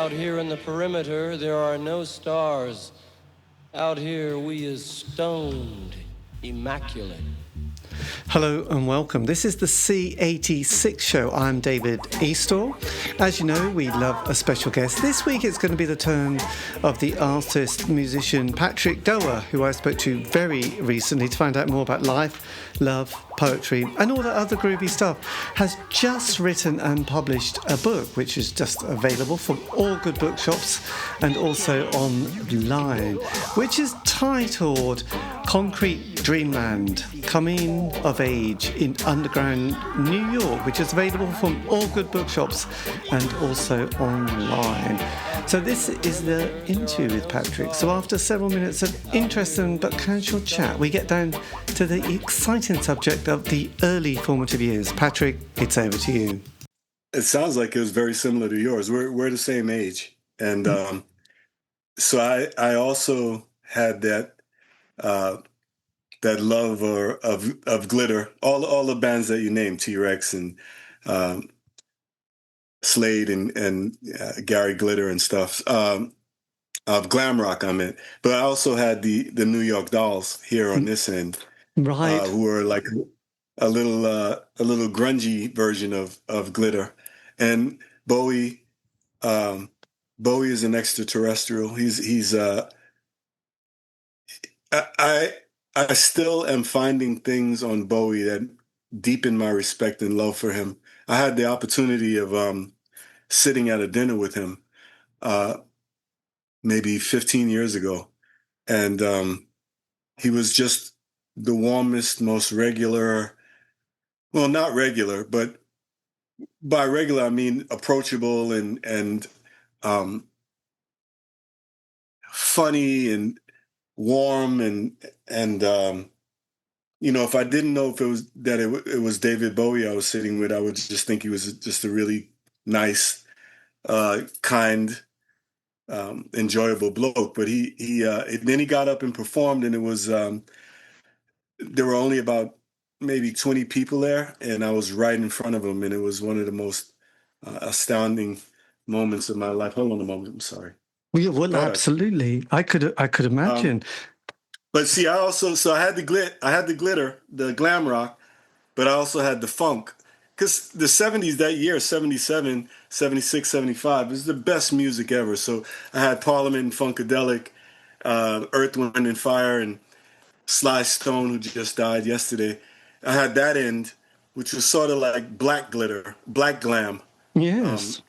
Out here in the perimeter, there are no stars. Out here, we is stoned, immaculate. Hello and welcome. This is the C86 show. I'm David Eastaugh. As you know, we love a special guest. This week it's going to be the turn of the artist, musician Patrick Dower, who I spoke to very recently to find out more about life, love, poetry and all that other groovy stuff. Has just written and published a book which is just available from all good bookshops and also online, which is titled Concrete Dreamland, Coming of Age in Underground New York, which is available from all good bookshops and also online. So this is the interview with Patrick. So after several minutes of interesting but casual chat, we get down to the exciting subject of the early formative years. Patrick, it's over to you. It sounds like it was very similar to yours. We're the same age. And so I also had that that love of glitter, all the bands that you named, T-Rex and Slade and Gary Glitter and stuff, of glam rock, I meant. But I also had the New York Dolls here on this end, Right. who were like a little grungy version of glitter. And Bowie is an extraterrestrial. I still am finding things on Bowie that deepen my respect and love for him. I had the opportunity of sitting at a dinner with him maybe 15 years ago. And he was just the warmest, most regular, well, not regular, but by regular, I mean approachable and funny and warm and if I didn't know if it was David Bowie I was sitting with, I would just think he was just a really nice, kind, enjoyable bloke. But then he got up and performed, and it was there were only about maybe 20 people there, and I was right in front of him, and it was one of the most astounding moments of my life. Hold on a moment, I'm sorry. Well, absolutely. I could imagine. But see, I had the glitter, the glam rock, but I also had the funk. Because the 70s that year, 77, 76, 75, is the best music ever. So I had Parliament and Funkadelic, Earth, Wind and Fire, and Sly Stone, who just died yesterday. I had that end, which was sort of like black glitter, black glam. Yes.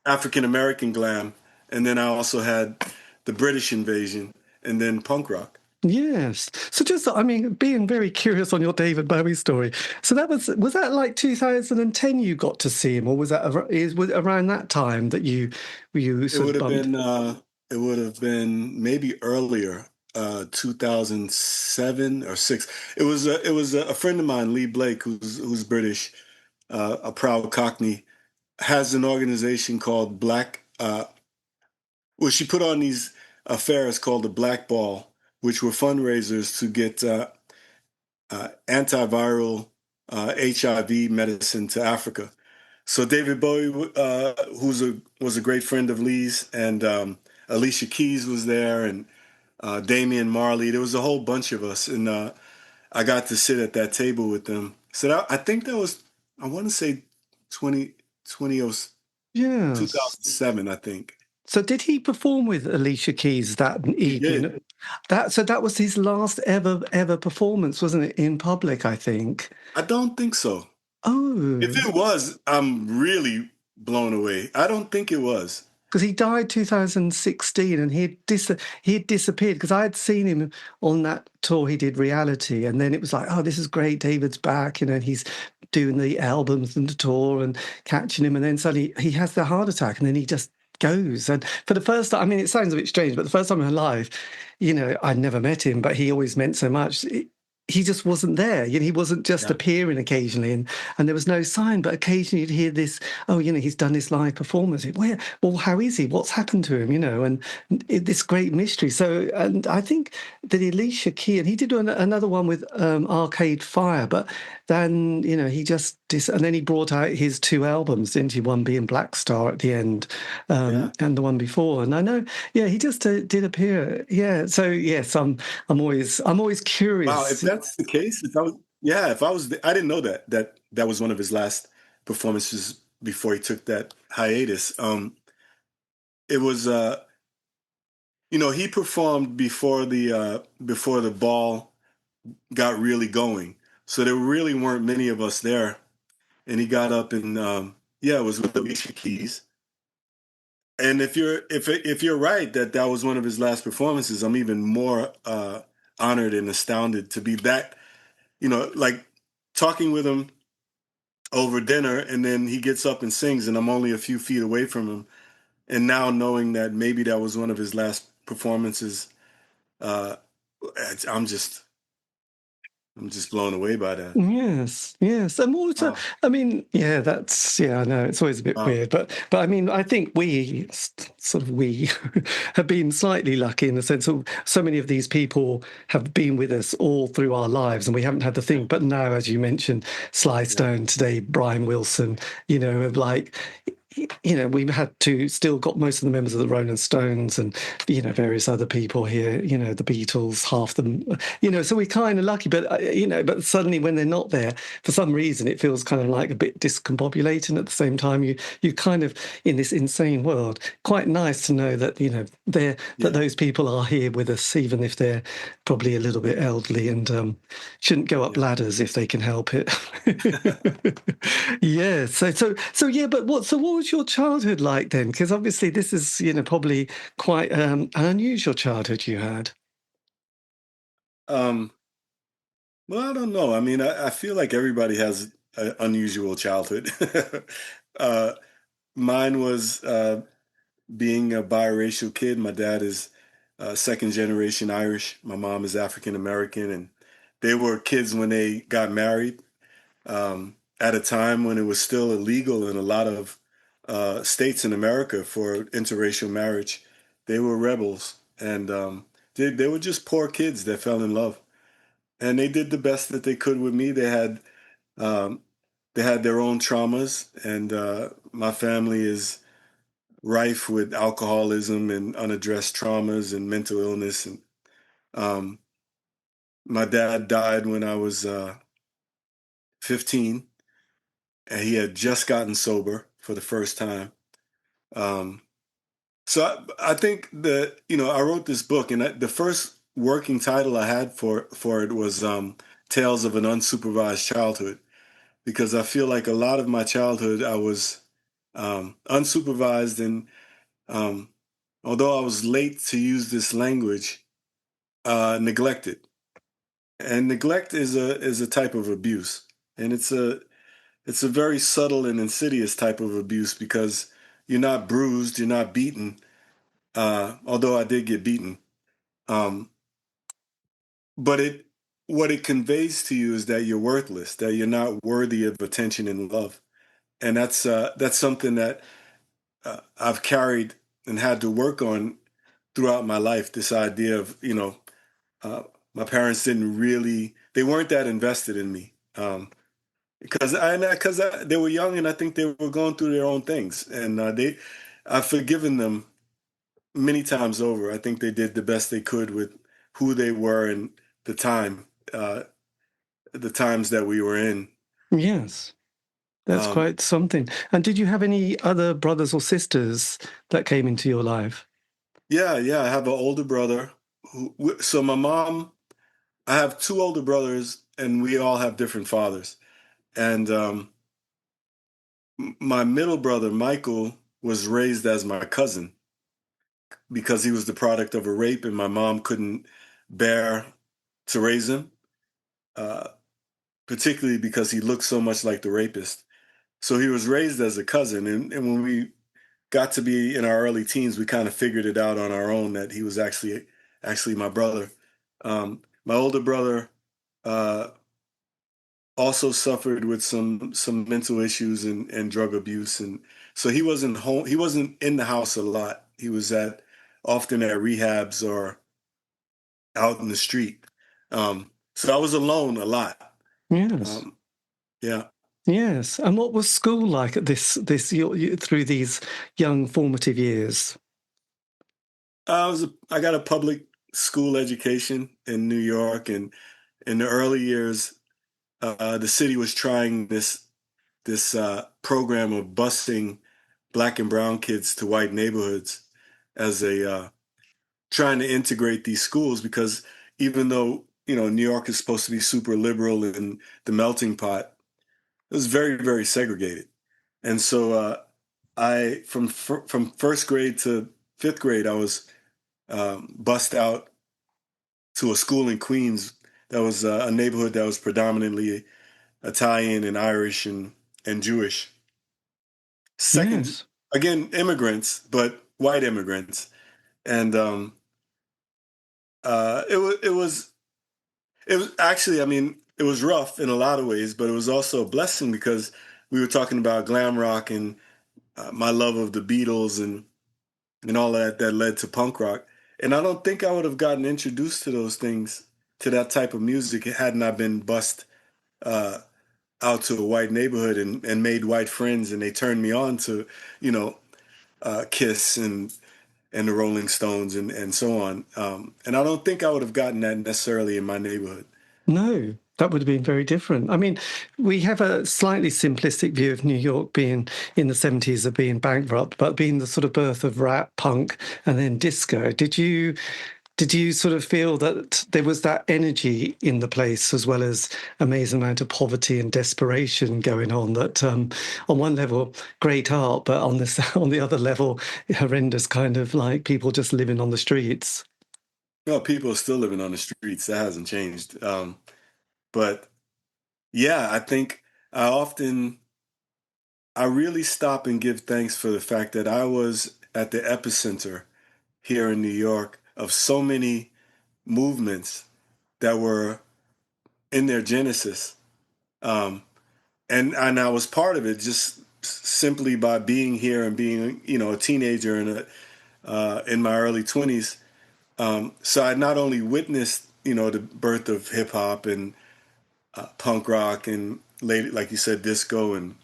African-American glam. And then I also had the British invasion and then punk rock. Yes. So being very curious on your David Bowie story. So was that like 2010 you got to see him, or was that around that time that you sort of bumped? It would have been maybe earlier, 2007 or 6. It was a friend of mine, Lee Blake, who's British, a proud Cockney, has an organization called she put on these affairs called the Black Ball, which were fundraisers to get antiviral HIV medicine to Africa. So David Bowie, was a great friend of Lee's, and Alicia Keys was there, and Damian Marley. There was a whole bunch of us, and I got to sit at that table with them. So I think that was, I want to say 2007, I think. So did he perform with Alicia Keys that evening? That was his last ever performance, wasn't it, in public, I think? I don't think so. Oh. If it was, I'm really blown away. I don't think it was. Because he died 2016 and he had disappeared, because I had seen him on that tour he did, Reality, and then it was like, oh, this is great, David's back, he's doing the albums and the tour and catching him, and then suddenly he has the heart attack and then he just goes. And for the first time, it sounds a bit strange, but the first time in my life, I'd never met him, but he always meant so much. He just wasn't there. He wasn't just appearing occasionally, and there was no sign. But occasionally you'd hear this, he's done this live performance. Well, how is he? What's happened to him? And this great mystery. So, and I think that Alicia Keys, and he did another one with Arcade Fire, but then, he just and then he brought out his two albums, didn't he? One being Black Star at the end, Yeah. and the one before. And I know, yeah, he just did appear. Yeah. So yes, I'm always Wow. If curious. that's the case, if I was, I didn't know that was one of his last performances before he took that hiatus. It was, he performed before the ball got really going. So there really weren't many of us there. And he got up and, it was with Alicia Keys. And if you're right that was one of his last performances, I'm even more honored and astounded to be that, like talking with him over dinner, and then he gets up and sings, and I'm only a few feet away from him, and now knowing that maybe that was one of his last performances, uh, I'm just I'm just blown away by that. Yes, yes, and also, Wow. I mean, yeah, I know it's always a bit Wow. weird, but I mean, I think we have been slightly lucky in the sense of so many of these people have been with us all through our lives, and we haven't had to think. But now, as you mentioned, Sly Yeah. Stone today, Brian Wilson, of like. We've had to still got most of the members of the Rolling Stones and, various other people here, the Beatles, half them, so we're kind of lucky, but, but suddenly when they're not there, for some reason, it feels kind of like a bit discombobulating at the same time. You kind of, in this insane world, quite nice to know that, that Yeah. those people are here with us, even if they're probably a little bit elderly and shouldn't go up Yeah. ladders if they can help it. Yeah. So yeah. But what was your childhood like then? Because obviously this is probably quite an unusual childhood you had. Um, well, I don't know. I mean, I feel like everybody has an unusual childhood. uh, Mine was being a biracial kid. My dad is second generation Irish. My mom is African American, and they were kids when they got married, at a time when it was still illegal in a lot of states in America for interracial marriage. They were rebels, and they were just poor kids that fell in love, and they did the best that they could with me. Um, they had their own traumas, and my family is rife with alcoholism and unaddressed traumas and mental illness. And um, my dad died when I was 15, and he had just gotten sober for the first time. Um, so I think that I wrote this book, and the first working title I had for it was "Tales of an Unsupervised Childhood," because I feel like a lot of my childhood I was unsupervised, and um, although I was late to use this language, neglected. And neglect is a type of abuse, and it's a very subtle and insidious type of abuse because you're not bruised, you're not beaten. Although I did get beaten, um, but what it conveys to you is that you're worthless, that you're not worthy of attention and love, and that's something that I've carried and had to work on throughout my life. This idea of uh, my parents they weren't that invested in me. Because they were young, and I think they were going through their own things, and I've forgiven them many times over. I think they did the best they could with who they were and the time, uh, the times that we were in. Yes, that's Um, quite something. And did you have any other brothers or sisters that came into your life? yeah, yeah. I have an older brother. So my mom, I have two older brothers, and we all have different fathers. And my middle brother, Michael, was raised as my cousin because he was the product of a rape, and my mom couldn't bear to raise him, uh, particularly because he looked so much like the rapist. So he was raised as a cousin, and when we got to be in our early teens, we kind of figured it out on our own that he was actually my brother. My older brother uh, also suffered with some mental issues and drug abuse, and so he wasn't home. He wasn't in the house a lot. He was often at rehabs or out in the street. So I was alone a lot. Yes. Um, yeah. Yes. And what was school like at through these young formative years? I got a public school education in New York, and in the early years, the city was trying this program of busing black and brown kids to white neighborhoods as a trying to integrate these schools, because even though New York is supposed to be super liberal and the melting pot, it was very, very segregated. And so I from first grade to fifth grade, I was bussed out to a school in Queens that was a neighborhood that was predominantly Italian and Irish and Jewish. Second, Yes. again, immigrants, but white immigrants, and it was actually, I mean, it was rough in a lot of ways, but it was also a blessing because we were talking about glam rock and my love of the Beatles and all that led to punk rock. And I don't think I would have gotten introduced to those things, to that type of music, hadn't I been bussed uh, out to a white neighborhood and made white friends, and they turned me on to, you know, Kiss and the Rolling Stones and so on. And I don't think I would have gotten that necessarily in my neighborhood. No, that would have been very different. I mean, we have a slightly simplistic view of New York being in the 70s of being bankrupt, but being the sort of birth of rap, punk, and then disco. Did you sort of feel that there was that energy in the place, as well as amazing amount of poverty and desperation going on? That on one level, great art, but on this on the other level, horrendous kind of like people just living on the streets. Well, people are still living on the streets. That hasn't changed. But yeah, I think I often, I really stop and give thanks for the fact that I was at the epicenter here in New York of so many movements that were in their genesis. Um, and I was part of it just simply by being here and being, a teenager and in my early 20s. So I not only witnessed, the birth of hip hop and punk rock and later, like you said, disco and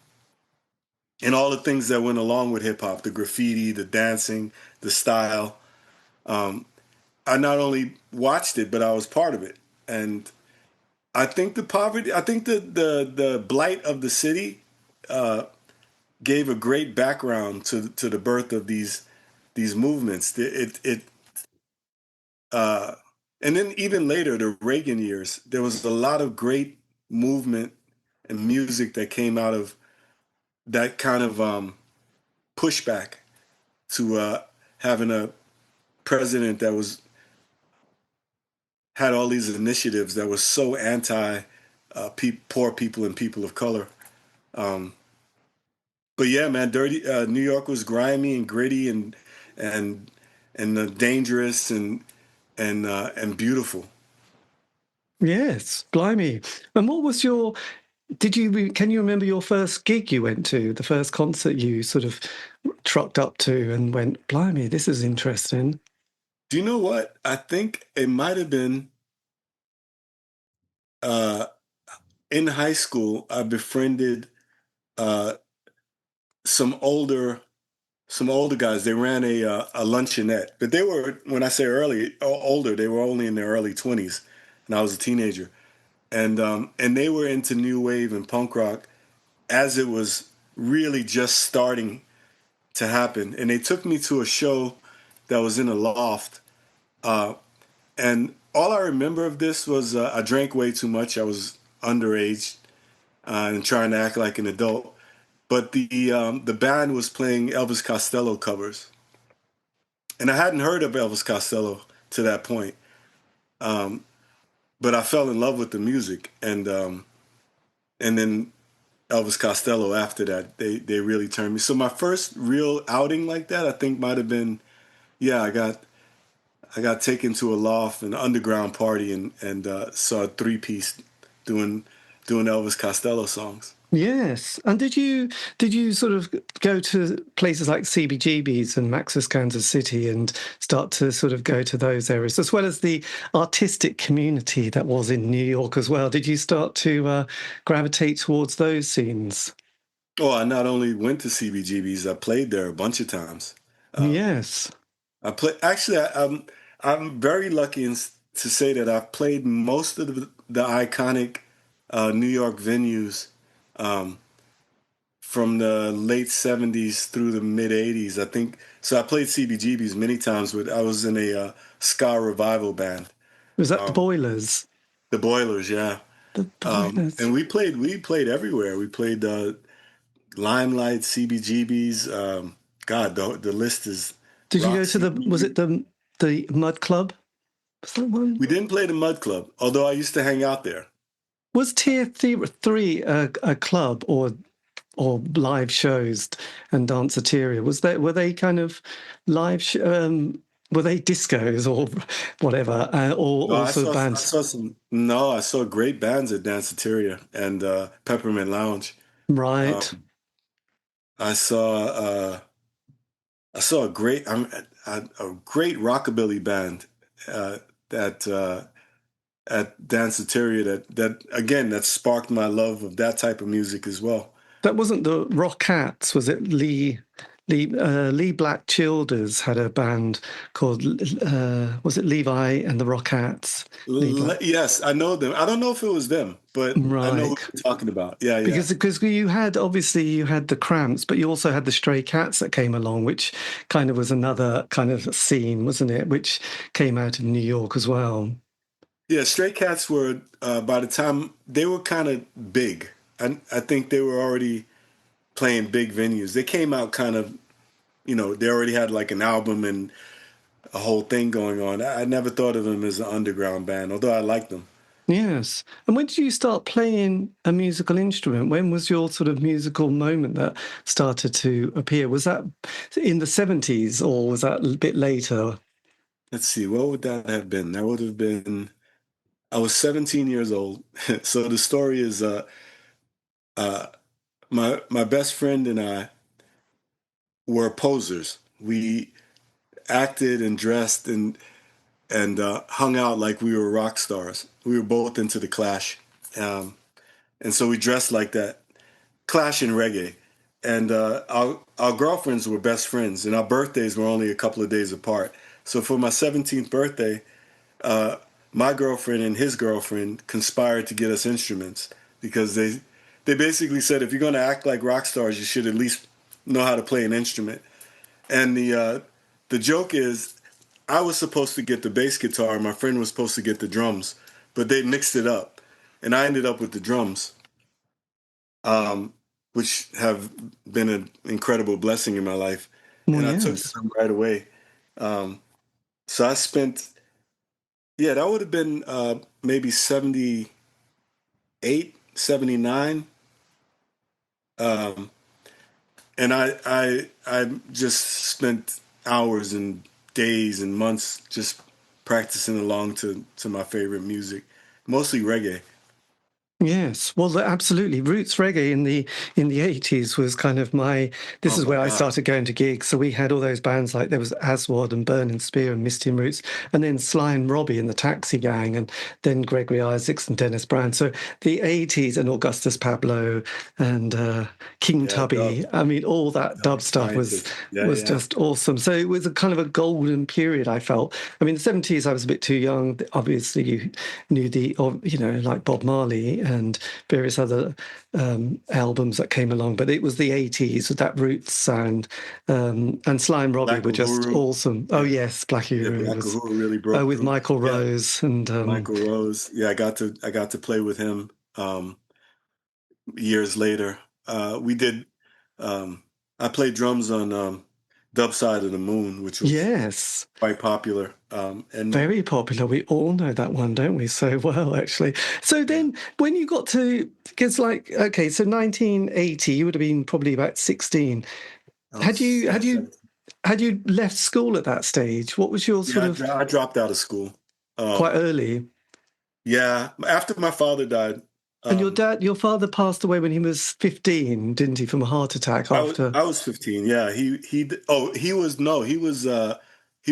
all the things that went along with hip hop, the graffiti, the dancing, the style. Um, I not only watched it, but I was part of it. And I think the poverty, I think the blight of the city gave a great background to the birth of these movements. Uh, and then even later, the Reagan years, there was a lot of great movement and music that came out of that kind of pushback to having a president that was had all these initiatives that was so anti poor people and people of color. Um, but yeah, man, dirty New York was grimy and gritty and dangerous and beautiful. Yes, blimey. And what was your, can you remember your first gig you went to, the first concert you sort of trucked up to and went, blimey, this is interesting? Do you know what? I think it might have been uh, in high school. I befriended uh, some older some older guys. They ran a luncheonette, but they were, when I say early older, they were only in their early 20s, and I was a teenager. And they were into new wave and punk rock as it was really just starting to happen. And they took me to a show that was in a loft. And all I remember of this was I drank way too much. I was underage and trying to act like an adult. But the band was playing Elvis Costello covers, and I hadn't heard of Elvis Costello to that point. Um, but I fell in love with the music, and then Elvis Costello after that, they really turned me. So my first real outing like that, I think, might have been, yeah, I got taken to a loft, an underground party, and saw a three piece doing doing Elvis Costello songs. Yes. And did you sort of go to places like CBGB's and Max's Kansas City and start to sort of go to those areas, as well as the artistic community that was in New York as well? Did you start to gravitate towards those scenes? Oh, I not only went to CBGB's, I played there a bunch of times. Um, Yes. I play actually. I'm very lucky to say that I've played most of the iconic New York venues um, from the late '70s through the mid '80s. I think so. I played CBGB's many times. With I was in a ska revival band, Was that the um, Boilers? the Boilers. Yeah, The Boilers. and we played everywhere. We played Limelight, CBGB's. God, the list is Did you go to Roxy was Music. it the Mud Club? Was that one? We didn't play the Mud Club, although I used to hang out there. Was Tier 3 a club or live shows and danceteria? Were they kind of were they discos or whatever, or No, also I bands? saw some. No, I saw great bands at Danceteria and Peppermint Lounge. Right. Um, I saw I saw a great rockabilly band uh, that at Danceteria that again that sparked my love of that type of music as well. That wasn't the Rockettes, was it? Lee Black Childers had a band called was it Levi and the Rockettes? Lee Black. Yes, I know them. I don't know if it was them, but I know who Right. you're talking about. Yeah, yeah. Because you had obviously you had the Cramps, but you also had the Stray Cats that came along, which kind of was another kind of scene, wasn't it? Which came out of New York as well. Yeah, Stray Cats were by the time they were kind of big. I think they were already playing big venues. They came out kind of, they already had like an album and a whole thing going on. I never thought of them as an underground band, although I liked them. Yes. And when did you start playing a musical instrument? When was your sort of musical moment that started to appear? Was that in the 70s or was that a bit later? Let's see, what would that have been? That would have been I was 17 years old. So the story is uh, my best friend and I were posers. We acted and dressed and hung out like we were rock stars. We were both into the Clash, and so we dressed like that. Clash and reggae, and our girlfriends were best friends, and our birthdays were only a couple of days apart. So for my 17th birthday, uh, my girlfriend and his girlfriend conspired to get us instruments because they basically said if you're going to act like rock stars, you should at least know how to play an instrument. And the joke is, I was supposed to get the bass guitar, my friend was supposed to get the drums, but they mixed it up, and I ended up with the drums, um, which have been an incredible blessing in my life. Well, And I took yes. to them right away. Um, so I spent, yeah, that would have been maybe 78, 79. Um, and I just spent hours and days and months just practicing along to my favorite music, mostly reggae. Yes, well, absolutely. Roots reggae in the 80s was kind of my. This Oh is my where I God. started going to gigs. So we had all those bands like there was Aswad and Burning Spear and Misty and Roots, and then Sly and Robbie and the Taxi Gang, and then Gregory Isaacs and Dennis Brown. So the 80s and Augustus Pablo and King Yeah, Dub, Tubby. I mean, all that Dub dub stuff scientist. Yeah, was yeah. just awesome. So it was a kind of a golden period. I felt. I mean, the 70s I was a bit too young. Obviously, you knew or like Bob Marley and various other albums that came along, but it was the 80s with that roots sound. And Sly and Robbie Black were just Uhuru. awesome. Oh, Yeah, yes, Black yeah. Uhuru Black was Uhuru really broke with through. Michael Yeah, Rose. And Michael Rose. Yeah, I got to play with him years later. We did. Um, I played drums on Dub Side of the Moon, which was yes, quite popular. And very popular. We all know that one, don't we? So well, actually. So yeah, then when you got to, because like, okay, so 1980, you would have been probably about 16. I Had was you, yeah, had you, 17. had you left school at that stage? What was your sort Yeah, of I dropped out of school. quite Um, early? yeah, after my father died, And your father passed away when he was 15, didn't he, from a heart attack after? I was 15. Yeah, he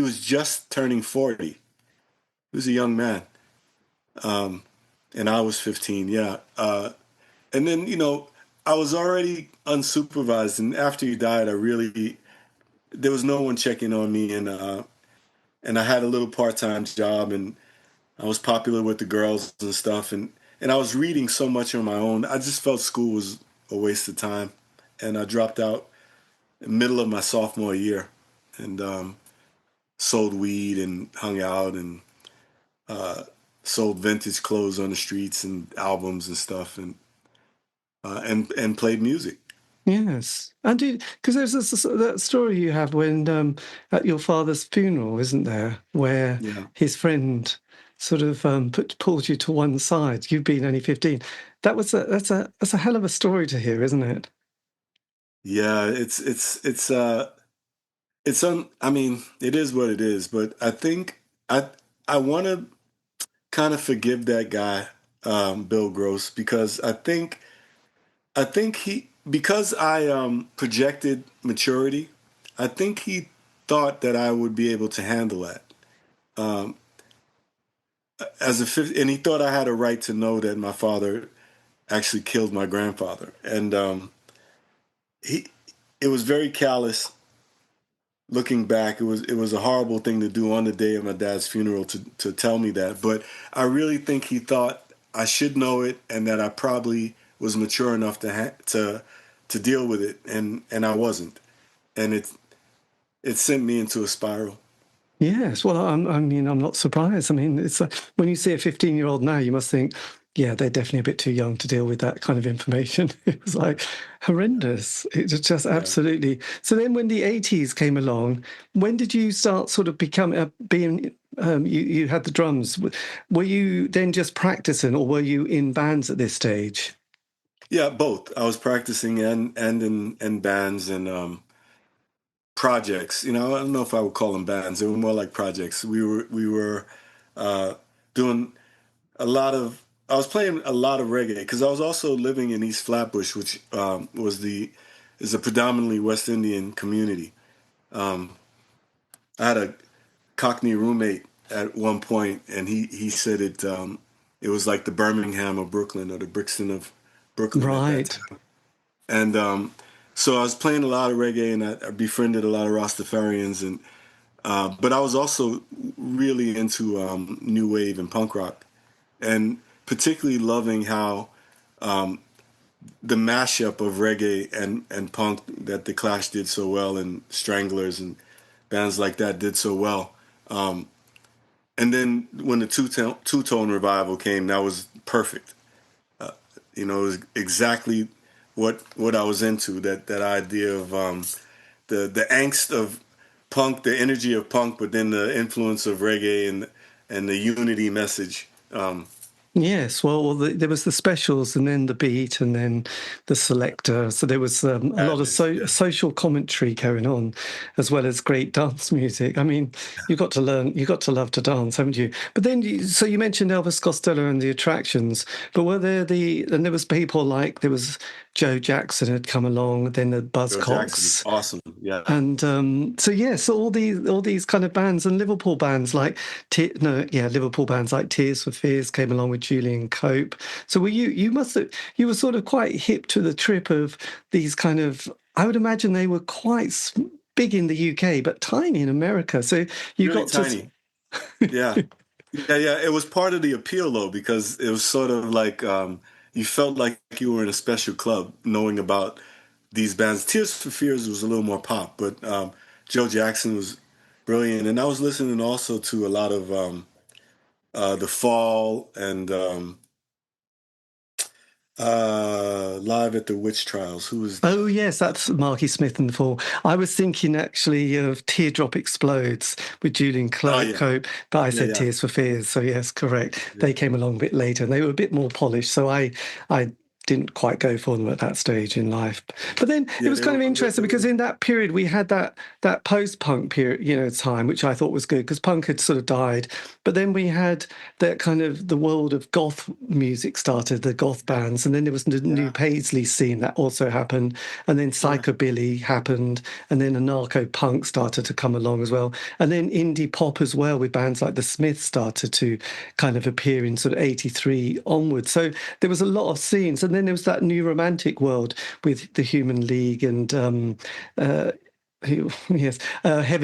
was just turning 40. He was a young man, and I was 15. Yeah, and then I was already unsupervised, and after he died, there was no one checking on me, and I had a little part-time job, and I was popular with the girls and stuff, and I was reading so much on my own. I just felt school was a waste of time, and I dropped out in the middle of my sophomore year, and sold weed and hung out and sold vintage clothes on the streets and albums and stuff, and played music. Yes, and because there's that story you have when at your father's funeral, isn't there, where Yeah. his friend sort of pulled you to one side. You've been only 15. That's a hell of a story to hear, isn't it? Yeah, I mean, it is what it is, but I think I want to kind of forgive that guy, Bill Gross, because I think because I projected maturity, I think he thought that I would be able to handle that. Um, and he thought I had a right to know that my father actually killed my grandfather, and he it was very callous. Looking back, it was a horrible thing to do on the day of my dad's funeral to tell me that. But I really think he thought I should know it, and that I probably was mature enough to deal with it, and I wasn't, and it sent me into a spiral. Yes, well, I mean, I'm not surprised. I mean, it's like, when you see a 15-year-old now, you must think, yeah, they're definitely a bit too young to deal with that kind of information. It was like horrendous. It was just Yeah. absolutely. So then, when the 80s came along, when did you start sort of being? You had the drums. Were you then just practicing, or were you in bands at this stage? Yeah, both. I was practicing and in bands and projects. I don't know if I would call them bands. They were more like projects. We were uh, doing a lot of. I was playing a lot of reggae because I was also living in East Flatbush, which is a predominantly West Indian community. Um, I had a Cockney roommate at one point, and he said it was like the Birmingham of Brooklyn, or the Brixton of Brooklyn at that Right. time. And so I was playing a lot of reggae, and I befriended a lot of Rastafarians, and but I was also really into new wave and punk rock, and particularly loving how the mashup of reggae and punk that the Clash did so well, and Stranglers and bands like that did so well. And then when the two tone revival came, that was perfect. It was exactly what I was into. That idea of the angst of punk, the energy of punk, but then the influence of reggae and the unity message. Yes, well, there was the specials, and then the beat, and then the selector. So there was a lot of Yeah. social commentary going on, as well as great dance music. I mean, you got to love to dance, haven't you? But then, so you mentioned Elvis Costello and the attractions, but and there was people like, there was Joe Jackson had come along, then the Joe Jackson is Buzzcocks. awesome. Yeah. And so yes, all these kind of bands, and Liverpool bands like Liverpool bands like Tears for Fears came along with Julian Cope. So you were sort of quite hip to the trip of these kind of, I would imagine they were quite big in the UK but tiny in America. So you Really got to tiny. Yeah. Yeah. It was part of the appeal, though, because it was sort of like you felt like you were in a special club knowing about these bands. Tears for Fears was a little more pop, but Joe Jackson was brilliant. And I was listening also to a lot of The Fall and Live at the Witch Trials. Who was Oh yes, that's Marky Smith and the Fall. I was thinking actually of Teardrop Explodes with Julian Oh, yeah. Cope, but I Yeah, said yeah. Tears for Fears. So yes, correct. Yeah. They came along a bit later, and they were a bit more polished. So I didn't quite go for them at that stage in life. But then it Yeah, was kind of interesting because in that period we had that post-punk period, time, which I thought was good because punk had sort of died. But then we had that kind of the world of goth music started, the goth bands, and then there was the new Paisley scene that also happened, and then psychobilly happened, and then anarcho-punk started to come along as well, and then indie pop as well with bands like the Smiths started to kind of appear in sort of 83 onwards. So there was a lot of scenes, and then there was that new romantic world with the Human League and Heaven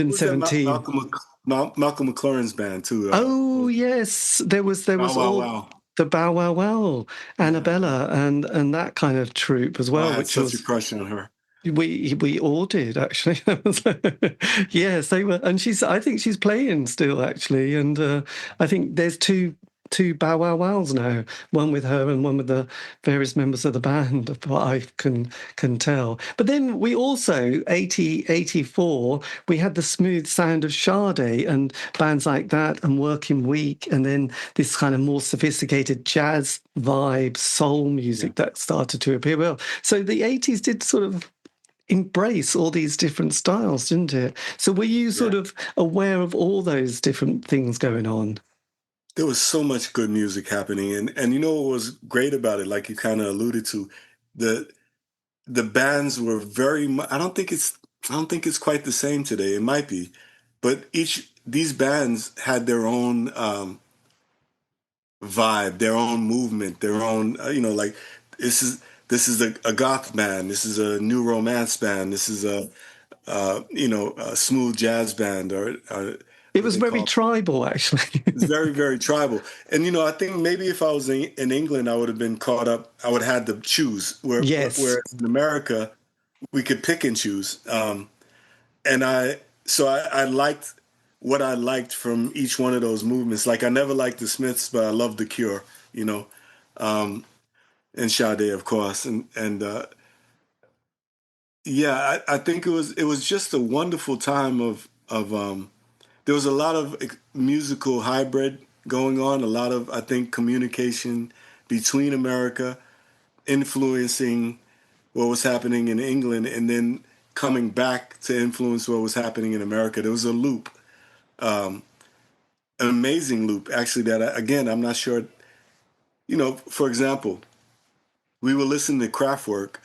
was that 17. Malcolm McLaurin's band too? Oh yes, there was Wow, wow, all wow. the Bow Wow Wow, Yeah, yeah. Annabella, and that kind of troupe as Oh, I well, had which such a was crush on her. we all did actually. Yes, they were, and I think she's playing still actually, and I think there's two Bow Wow Wows now, one with her and one with the various members of the band, of what I can tell. But then we also 84 we had the smooth sound of Sade and bands like that, and Working Week, and then this kind of more sophisticated jazz vibe, soul Yeah, music that started to appear. Well, so the 80s did sort of embrace all these different styles, didn't it? So were you yeah. sort of aware of all those different things going on? There was so much good music happening, and you know what was great about it, like you kind of alluded to, the the bands were very much. I don't think it's quite the same today. It might be, but each these bands had their own vibe, their own movement, their own. Like this is a goth band. This is a new romance band. This is a smooth jazz band, or It what was they very call. tribal, actually. It's very, very tribal. And, I think maybe if I was in England, I would have been caught up. I would have had to choose. Yes. Whereas in America, we could pick and choose. And I liked what I liked from each one of those movements. Like, I never liked the Smiths, but I loved The Cure, and Sade, of course. And yeah, I think it was just a wonderful time of there was a lot of musical hybrid going on, a lot of, I think, communication between America influencing what was happening in England and then coming back to influence what was happening in America. There was a loop, an amazing loop, actually, that, again, I'm not sure. For example, we were listening to Kraftwerk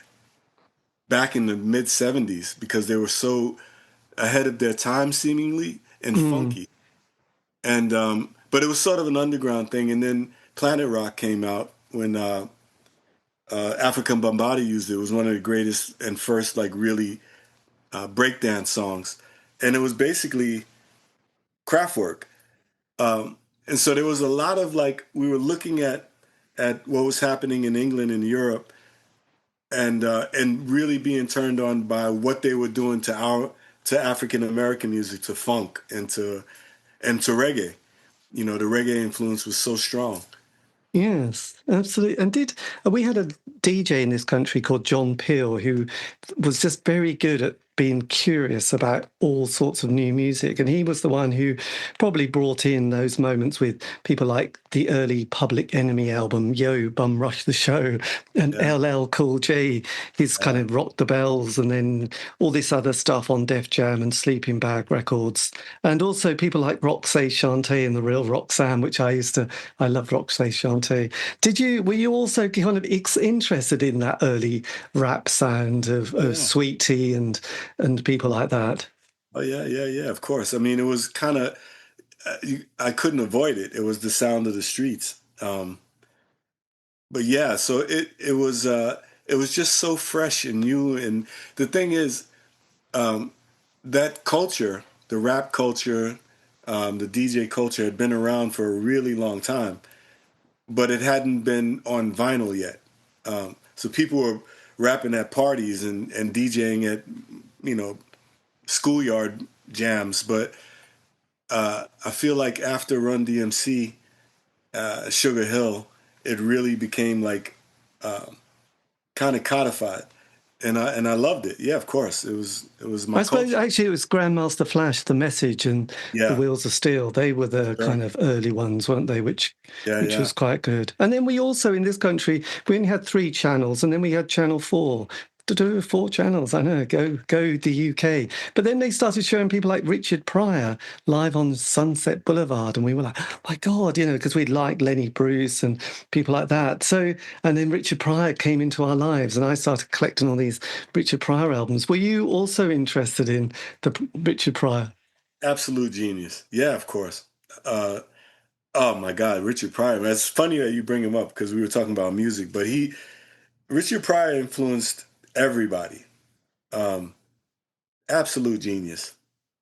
back in the mid 70s because they were so ahead of their time, seemingly, and Mm. funky. And but it was sort of an underground thing. And then Planet Rock came out when African Bambaataa used it. It was one of the greatest and first like really breakdance songs, and it was basically Kraftwerk. And so there was a lot of like we were looking at what was happening in England and Europe, and really being turned on by what they were doing to African American music, to funk and to reggae. The reggae influence was so strong. Yes, absolutely. And we had a DJ in this country called John Peel who was just very good at being curious about all sorts of new music. And he was the one who probably brought in those moments with people like the early Public Enemy album, Yo, Bum Rush the Show, and Yeah, LL Cool J, his kind yeah, of Rock the Bells, and then all this other stuff on Def Jam and Sleeping Bag Records. And also people like Roxay Shante and the Real Roxanne, which I love Roxay Shante. Were you also kind of interested in that early rap sound oh of yeah, Sweet Tea and people like that? oh yeah, yeah, yeah. Of course. I mean, it was kind of I couldn't avoid it. It was the sound of the streets. But yeah, so it was just so fresh and new. And the thing is, um, that culture, the rap culture, the DJ culture, had been around for a really long time, but it hadn't been on vinyl yet. So people were rapping at parties and DJing at you know schoolyard jams, but I feel like after Run DMC, Sugar Hill, it really became like kind of codified. and I loved it. Yeah, of course. It was my I suppose culture. actually it was Grandmaster Flash, The Message, and The Yeah, Wheels of Steel. They were the sure. kind of early ones, weren't they? Which Yeah, which yeah. was quite good. And then we also in this country we only had 3 channels, and then we had Channel 4. To do 4 channels, I know. Go the UK. But then they started showing people like Richard Pryor live on Sunset Boulevard, and we were like, oh my God, because we liked Lenny Bruce and people like that. So, and then Richard Pryor came into our lives, and I started collecting all these Richard Pryor albums. Were you also interested in the Richard Pryor? Absolute genius. Yeah, of course. Uh, oh my God, Richard Pryor. Man, it's funny that you bring him up because we were talking about music, but Richard Pryor influenced everybody. Um, Absolute genius.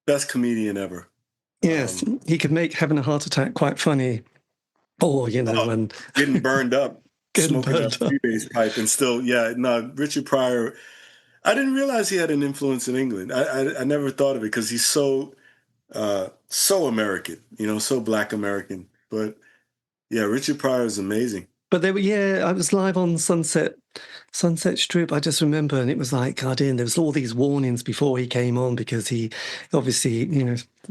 Best comedian ever. Yes, Um, he could make having a heart attack quite funny, or oh, when Getting burned up, getting smoking a burned up. freebase pipe, and still, yeah, no, Richard Pryor. I didn't realize he had an influence in England. I never thought of it because he's so American, so Black American. But yeah, Richard Pryor is amazing. But they were, yeah, I was live on Sunset Strip, I just remember, and it was like, God, in there was all these warnings before he came on because he obviously,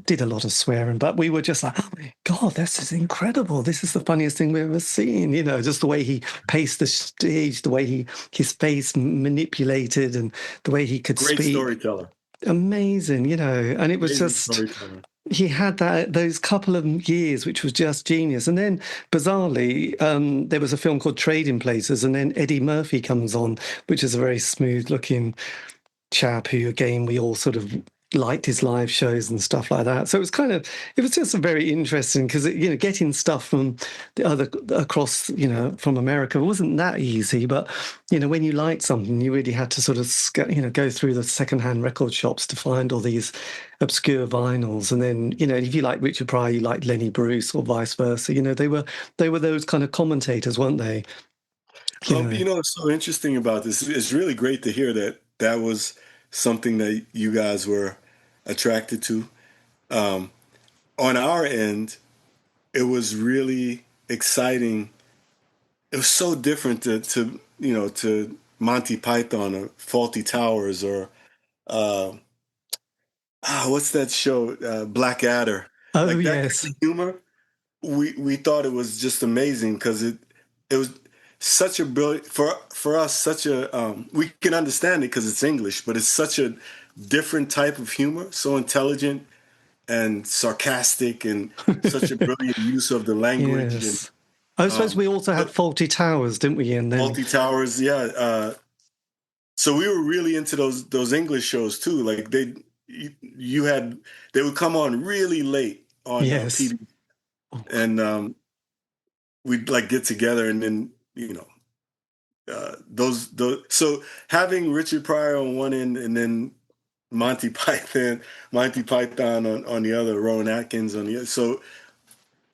did a lot of swearing. But we were just like, oh my God, this is incredible. This is the funniest thing we've ever seen. Just the way he paced the stage, the way his face manipulated, and the way he could Great speak. storyteller. Amazing, and it was Amazing just storyteller. he had those couple of years which was just genius. And then bizarrely there was a film called Trading Places, and then Eddie Murphy comes on, which is a very smooth looking chap who again we all sort of liked his live shows and stuff like that. So it was just very interesting because getting stuff from the other across from America wasn't that easy. But when you liked something, you really had to sort of go through the secondhand record shops to find all these obscure vinyls. And then if you like Richard Pryor, you like Lenny Bruce, or vice versa. They were those kind of commentators, weren't they? What's so interesting about this? It's really great to hear that was something that you guys were attracted to. Um, on our end, it was really exciting. It was so different to Monty Python or Faulty Towers or uh, what's that show? Blackadder. Oh Like that yes. kind of humor. We thought it was just amazing because it was such a brilliant for us. Such a we can understand it because it's English, but it's such a different type of humor. So intelligent and sarcastic, and such a brilliant use of the language. And Yes. I suppose we also had but Faulty Towers, didn't we? And then Multi Towers, yeah. So we were really into those English shows too. Like they would come on really late on yes. PB, and we'd like get together, and then those. So having Richard Pryor on one end, and then Monty Python on the other, Rowan Atkins on the other. So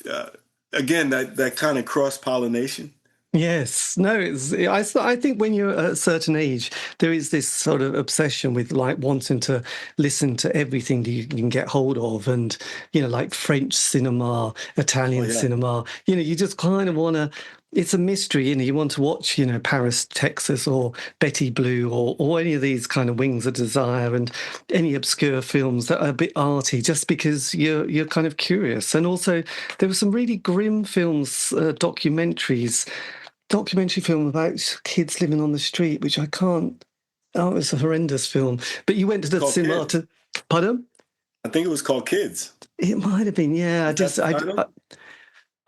uh, again, that kind of cross pollination. Yes, no, I think when you're at a certain age, there is this sort of obsession with like wanting to listen to everything that you can get hold of, and like French cinema, Oh Italian yeah, cinema. You just kind of want to. It's a mystery, you want to watch, Paris, Texas, or Betty Blue, or any of these kind of Wings of Desire, and any obscure films that are a bit arty, just because you're kind of curious. And also, there were some really grim films, documentary film about kids living on the street, which I can't. Oh, it's a horrendous film. But you went to the called cinema Kids. to. Pardon? I think it was called Kids. It might have been. Yeah, Is that the title?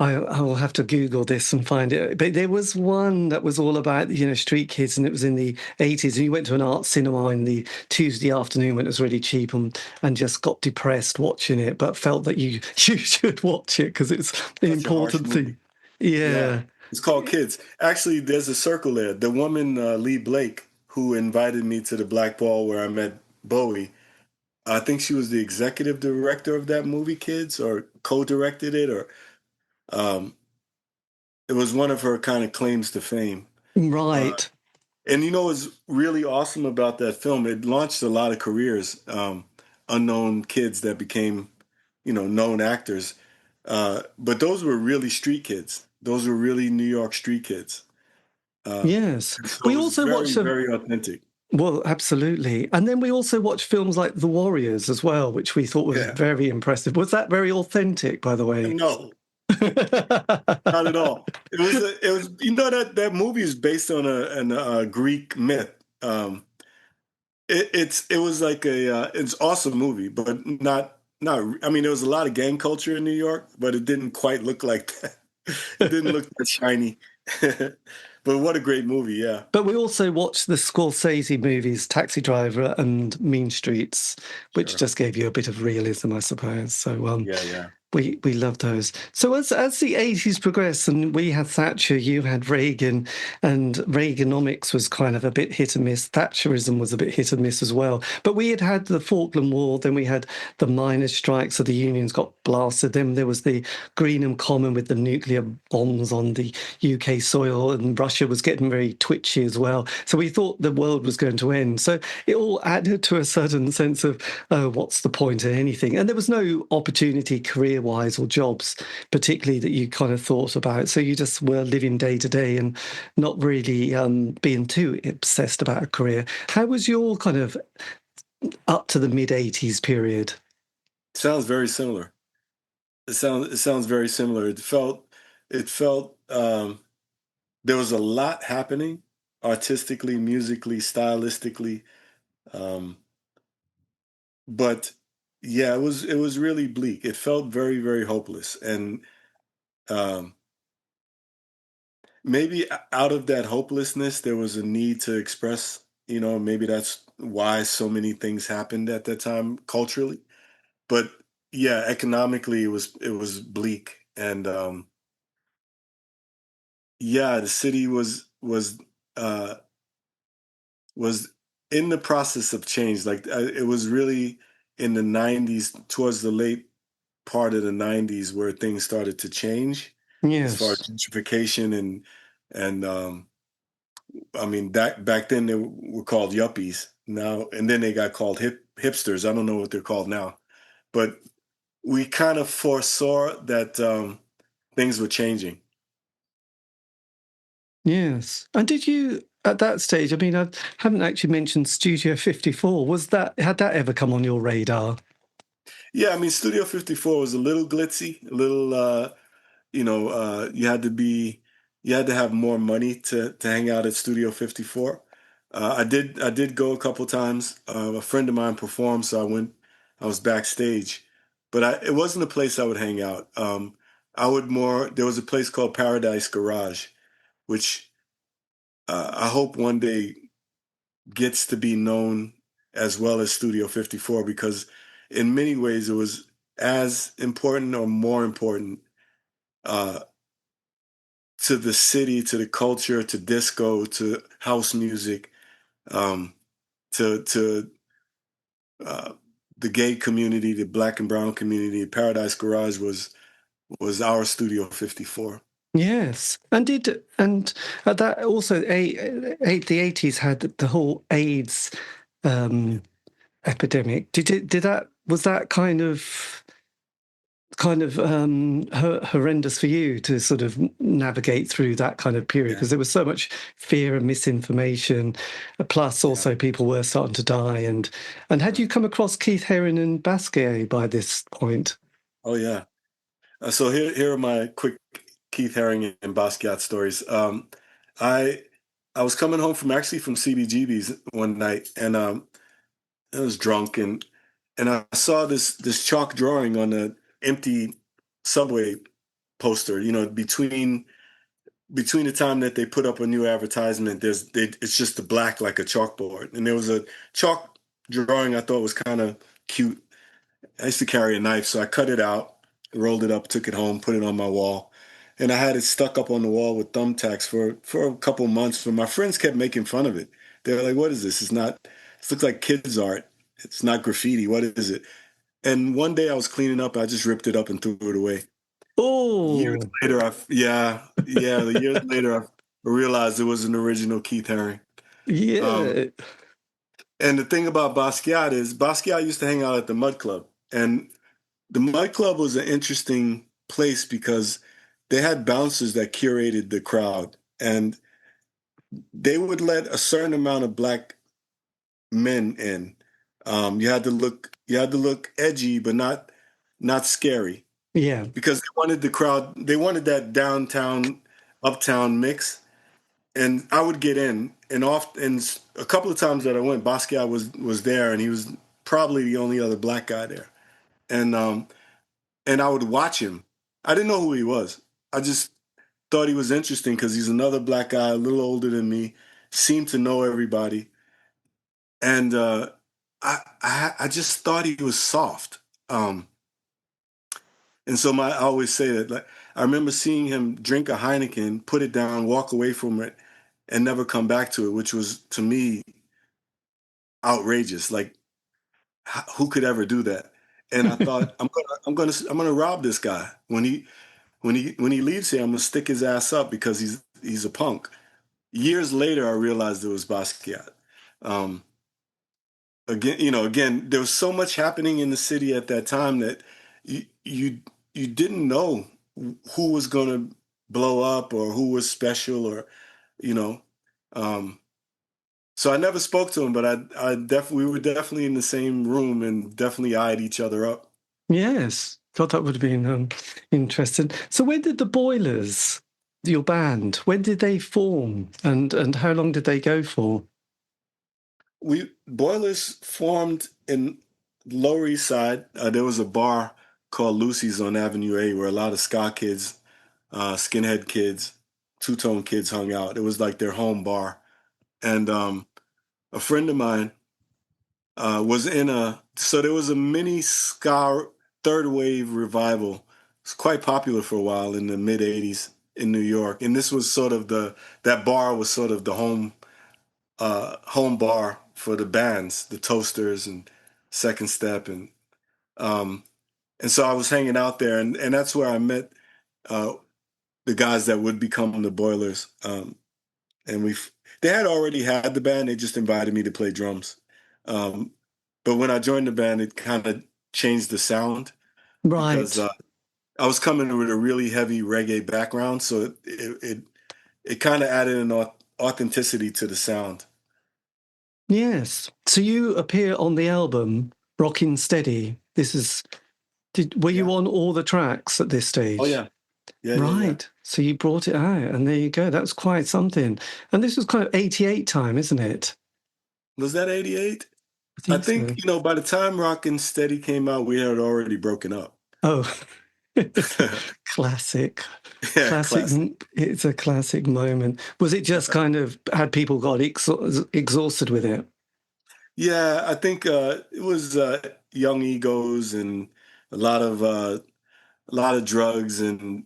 I will have to Google this and find it. But there was one that was all about street kids, and it was in the 80s. And you went to an art cinema in the Tuesday afternoon when it was really cheap, and just got depressed watching it, but felt that you should watch it because it's an Such a harsh important movie. thing. Yeah, Yeah. it's called Kids. Actually, there's a circle there. The woman, Lee Blake, who invited me to the Black Ball where I met Bowie, I think she was the executive director of that movie, Kids, or co-directed it, or um, it was one of her kind of claims to fame. Uh, Right. and what's really awesome about that film? It launched a lot of careers, unknown kids that became, known actors. But those were really street kids. Those were really New York street kids. Yes. And so We it was also very, watched a very authentic. Well, absolutely. And then we also watched films like The Warriors as well, which we thought was Yeah. very impressive. Was that very authentic, by the way? No, not at all. It was, that movie is based on a Greek myth. It was like it's an awesome movie, but not. I mean, there was a lot of gang culture in New York, but it didn't quite look like that. It didn't look that shiny. But what a great movie, yeah. But we also watched the Scorsese movies, Taxi Driver and Mean Streets, which Sure. just gave you a bit of realism, I suppose. So Yeah, yeah. we love those. So as the 80s progressed and we had Thatcher, you had Reagan, and Reaganomics was kind of a bit hit and miss. Thatcherism was a bit hit and miss as well. But we had the Falkland War, then we had the miners' strikes, so the unions got blasted. Then there was the Greenham Common with the nuclear bombs on the UK soil, and Russia was getting very twitchy as well. So we thought the world was going to end. So it all added to a certain sense of, oh, what's the point in anything? And there was no opportunity career-wise or jobs, particularly that you kind of thought about. So you just were living day to day and not really being too obsessed about a career. How was your kind of up to the mid-80s period? Sounds very similar. It sounds very similar. It felt there was a lot happening artistically, musically, stylistically. Um, but yeah, it was really bleak. It felt very, very hopeless. And um, maybe out of that hopelessness, there was a need to express, maybe that's why so many things happened at that time culturally. But yeah, economically it was bleak. And yeah, the city uh was in the process of change. Like it was really in the 90s, towards the late part of the 90s, where things started to change as far as Yes. gentrification and I mean, back then they were called yuppies now, and then they got called hipsters. I don't know what they're called now, but we kind of foresaw that things were changing. Yes. And did you, at that stage, I mean, I haven't actually mentioned Studio 54. Had that ever come on your radar? Yeah, I mean, Studio 54 was a little glitzy, a little, you had to have more money to hang out at Studio 54. I did go a couple times. A friend of mine performed, so I was backstage, but it wasn't a place I would hang out. There was a place called Paradise Garage, which I hope one day gets to be known as well as Studio 54, because in many ways it was as important or more important uh, to the city, to the culture, to disco, to house music, um, to uh, the gay community, the black and brown community. Paradise Garage was our Studio 54. Yes. And at that also, the 80s had the whole AIDS epidemic. Was that horrendous for you to sort of navigate through that kind of period? Yeah, Because there was so much fear and misinformation, plus yeah, also people were starting to die. And had right. you come across Keith Haring and Basquiat by this point? Oh yeah. So here are my quick Keith Haring and Basquiat stories. I I was coming home from CBGB's one night, and I was drunk, and I saw this chalk drawing on an empty subway poster. Between the time that they put up a new advertisement, it's just the black like a chalkboard, and there was a chalk drawing I thought was kind of cute. I used to carry a knife, so I cut it out, rolled it up, took it home, put it on my wall, and I had it stuck up on the wall with thumbtacks for a couple months. But my friends kept making fun of it. They were like, "What is this? It's not. This looks like kids' art. It's not graffiti. What is it?" And one day I was cleaning up. I just ripped it up and threw it away. Years Oh, later, the years later, I realized it was an original Keith Haring. Um, yeah. and the thing about Basquiat is Basquiat used to hang out at the Mud Club, and the Mud Club was an interesting place because they had bouncers that curated the crowd, and they would let a certain amount of black men in. You had to look edgy, but not scary, Yeah. because they wanted that downtown uptown mix, and I would get in, and a couple of times that I went, Basquiat was there, and he was probably the only other black guy there, and I would watch him. I didn't know who he was. I just thought he was interesting because he's another black guy, a little older than me, seemed to know everybody, and I just thought he was soft. And so I always say that, like, I remember seeing him drink a Heineken, put it down, walk away from it, and never come back to it, which was to me outrageous. Like, who could ever do that? And I thought, I'm gonna rob this guy when he leaves here. I'm gonna stick his ass up because he's a punk. Years later, I realized it was Basquiat. Um, again, there was so much happening in the city at that time that you didn't know who was going to blow up or who was special, or you know. Um, so I never spoke to him, but we were definitely in the same room and definitely eyed each other up. Yes. Thought that would have been interesting. So when did the Boilers, your band, when did they form, and how long did they go for? We Boilers formed in Lower East Side. There was a bar called Lucy's on Avenue A where a lot of ska kids, skinhead kids, two-tone kids hung out. It was like their home bar. And a friend of mine was so there was a mini ska third wave revival. It's quite popular for a while in the mid 80s in New York. And this was sort of that bar was sort of the home bar for the bands, the Toasters and Second Step, um, and so I was hanging out there, and that's where I met uh, the guys that would become the Boilers. And they had already had the band; they just invited me to play drums. Um, but when I joined the band, it kind of changed the sound because Right. I was coming with a really heavy reggae background, so it kind of added an authenticity to the sound. Yes. So you appear on the album Rockin' Steady. Were you Yeah. on all the tracks at this Oh stage? yeah. Yeah. Yeah. Yeah. Right. So you brought it out, and there you go. That's quite something. And this was kind of 88 time, isn't it? Was that 88? I I think think, so. by the time Rockin' Steady came out, we had already broken up. Oh, classic. Yeah, classic. It's a classic moment. Was it just kind of had people got exhausted with it? Yeah, I think it was young egos and a lot of drugs and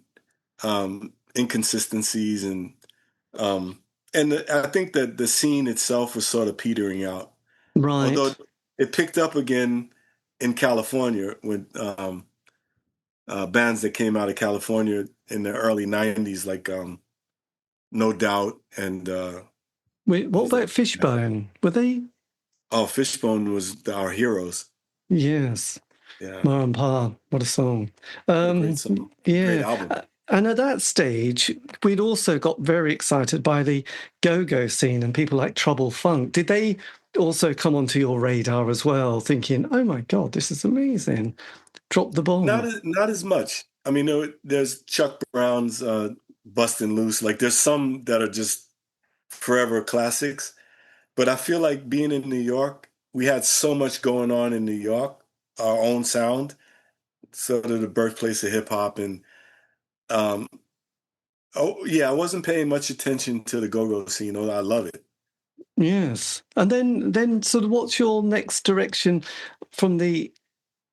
inconsistencies um, I think that the scene itself was sort of petering out. Although Right. it picked up again in California when bands that came out of California in the early '90s, like No Doubt and Wait, what who's that? about Fishbone? Were they? Oh, Fishbone was our heroes. Yes. Yeah, Ma and Pa, what a song. what a great song, great Yeah. album. And at that stage, we'd also got very excited by the go-go scene and people like Trouble Funk. Did they also come onto your radar as well, thinking, oh my God, this is amazing? Drop the bomb. Not as much. I mean, there's Chuck Brown's "Bustin' Loose." Like, there's some that are just forever classics. But I feel like being in New York, we had so much going on in New York, our own sound, sort of the birthplace of hip hop, and um, oh yeah, I wasn't paying much attention to the go-go scene, although I love it. Yes. And then sort of what's your next direction from the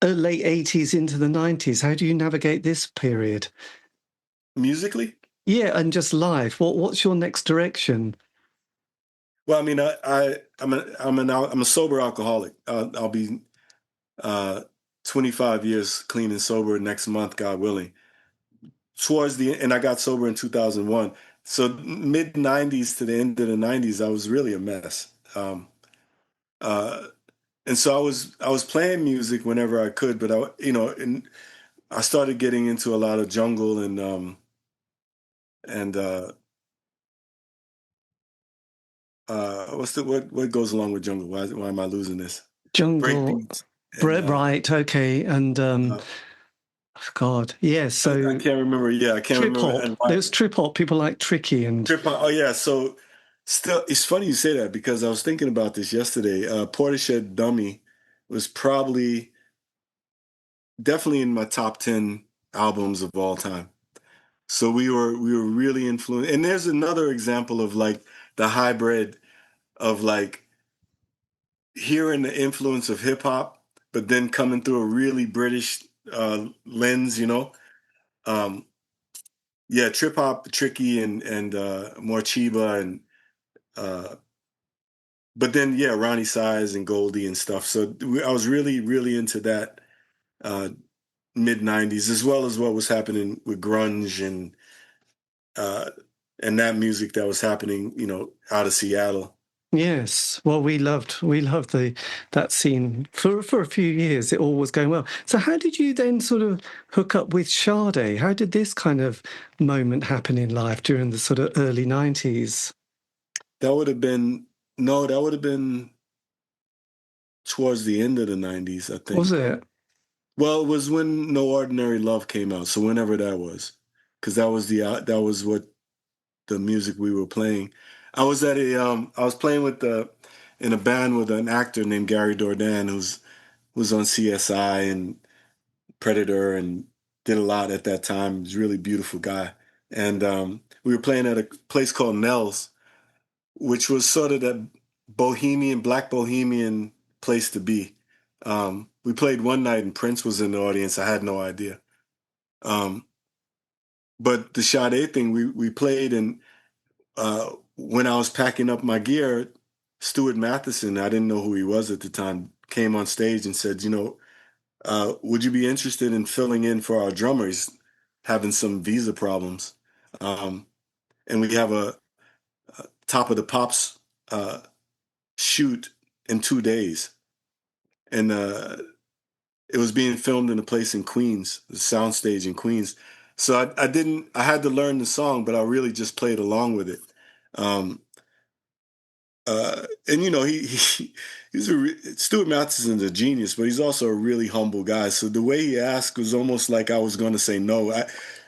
late 80s into the 90s? How do you navigate this period? Musically, Yeah, and just life. What's your next direction? well, I mean, I'm a sober alcoholic. I'll be uh, 25 years clean and sober next month, God willing. And I got sober in 2001. So mid 90s to the end of the 90s, I was really a mess. Uh, and so I was playing music whenever I could, but and I started getting into a lot of jungle and what goes along with jungle? Why am I losing this? Jungle. Breakbeats and Right. Okay. And uh, God. Yeah. I So can't remember. Yeah, I can't trip remember. hop. And why There's trip hop. People like Tricky and trip hop. Oh yeah. So still, it's funny you say that because I was thinking about this yesterday. Portishead Dummy was probably definitely in my top 10 albums of all time. So we were really influenced. And there's another example of like the hybrid of like hearing the influence of hip hop, but then coming through a really British lens, you know. Um, yeah, trip hop, Tricky and more Chiba and uh, but then yeah, Ronnie Size and Goldie and stuff. So I was really really into that uh, mid '90s as well as what was happening with grunge uh, and that music that was happening, you know, out of Seattle. yes. Well, we loved the that scene for a few years. It all was going well. So how did you then sort of hook up with Sade? How did this kind of moment happen in life during the sort of early 90s? That would have been no, that would have been towards the end of the '90s, I Was think. it? Well, it was when No Ordinary Love came out, so whenever that was, because that was what the music we were playing. I was playing with the in a band with an actor named Gary Dordan, who's on CSI and Predator and did a lot at that time. He's a really beautiful guy, and we were playing at a place called Nell's, which was sort of that black bohemian place to be. We played one night and Prince was in the audience. I had no idea. Um, but the Sade thing, we played, and when I was packing up my gear, Stuart Matheson, I didn't know who he was at the time, came on stage and said, you know, would you be interested in filling in for our drummer? He's having some visa problems. Um, and we have a Top of the Pops uh, shoot in 2 days. And it was being filmed in a place in Queens, the soundstage in Queens. So I had to learn the song, but I really just played along with it. Um, and you know, Stuart Matheson's a genius, but he's also a really humble guy. So the way he asked was almost like I was going to say no.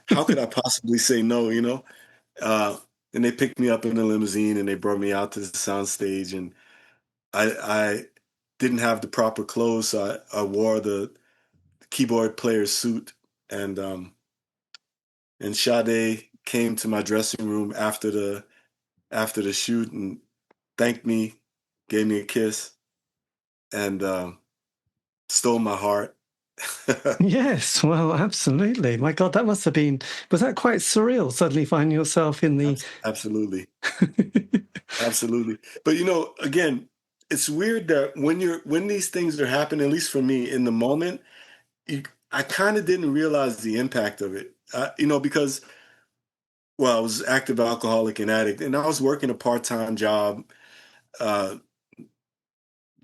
How could I possibly say no, you know? Uh, and they picked me up in a limousine and they brought me out to the soundstage, and I didn't have the proper clothes, so I wore the keyboard player's suit, and Sade came to my dressing room after the shoot and thanked me, gave me a kiss, and stole my heart. Yes, well, absolutely. My God, that must have been, was that quite surreal, suddenly finding yourself in the... Absolutely, absolutely. But you know, again, it's weird that when these things are happening, at least for me, in the moment, you, I kind of didn't realize the impact of it. You know, because well, I was active alcoholic and addict, and I was working a part-time job, uh,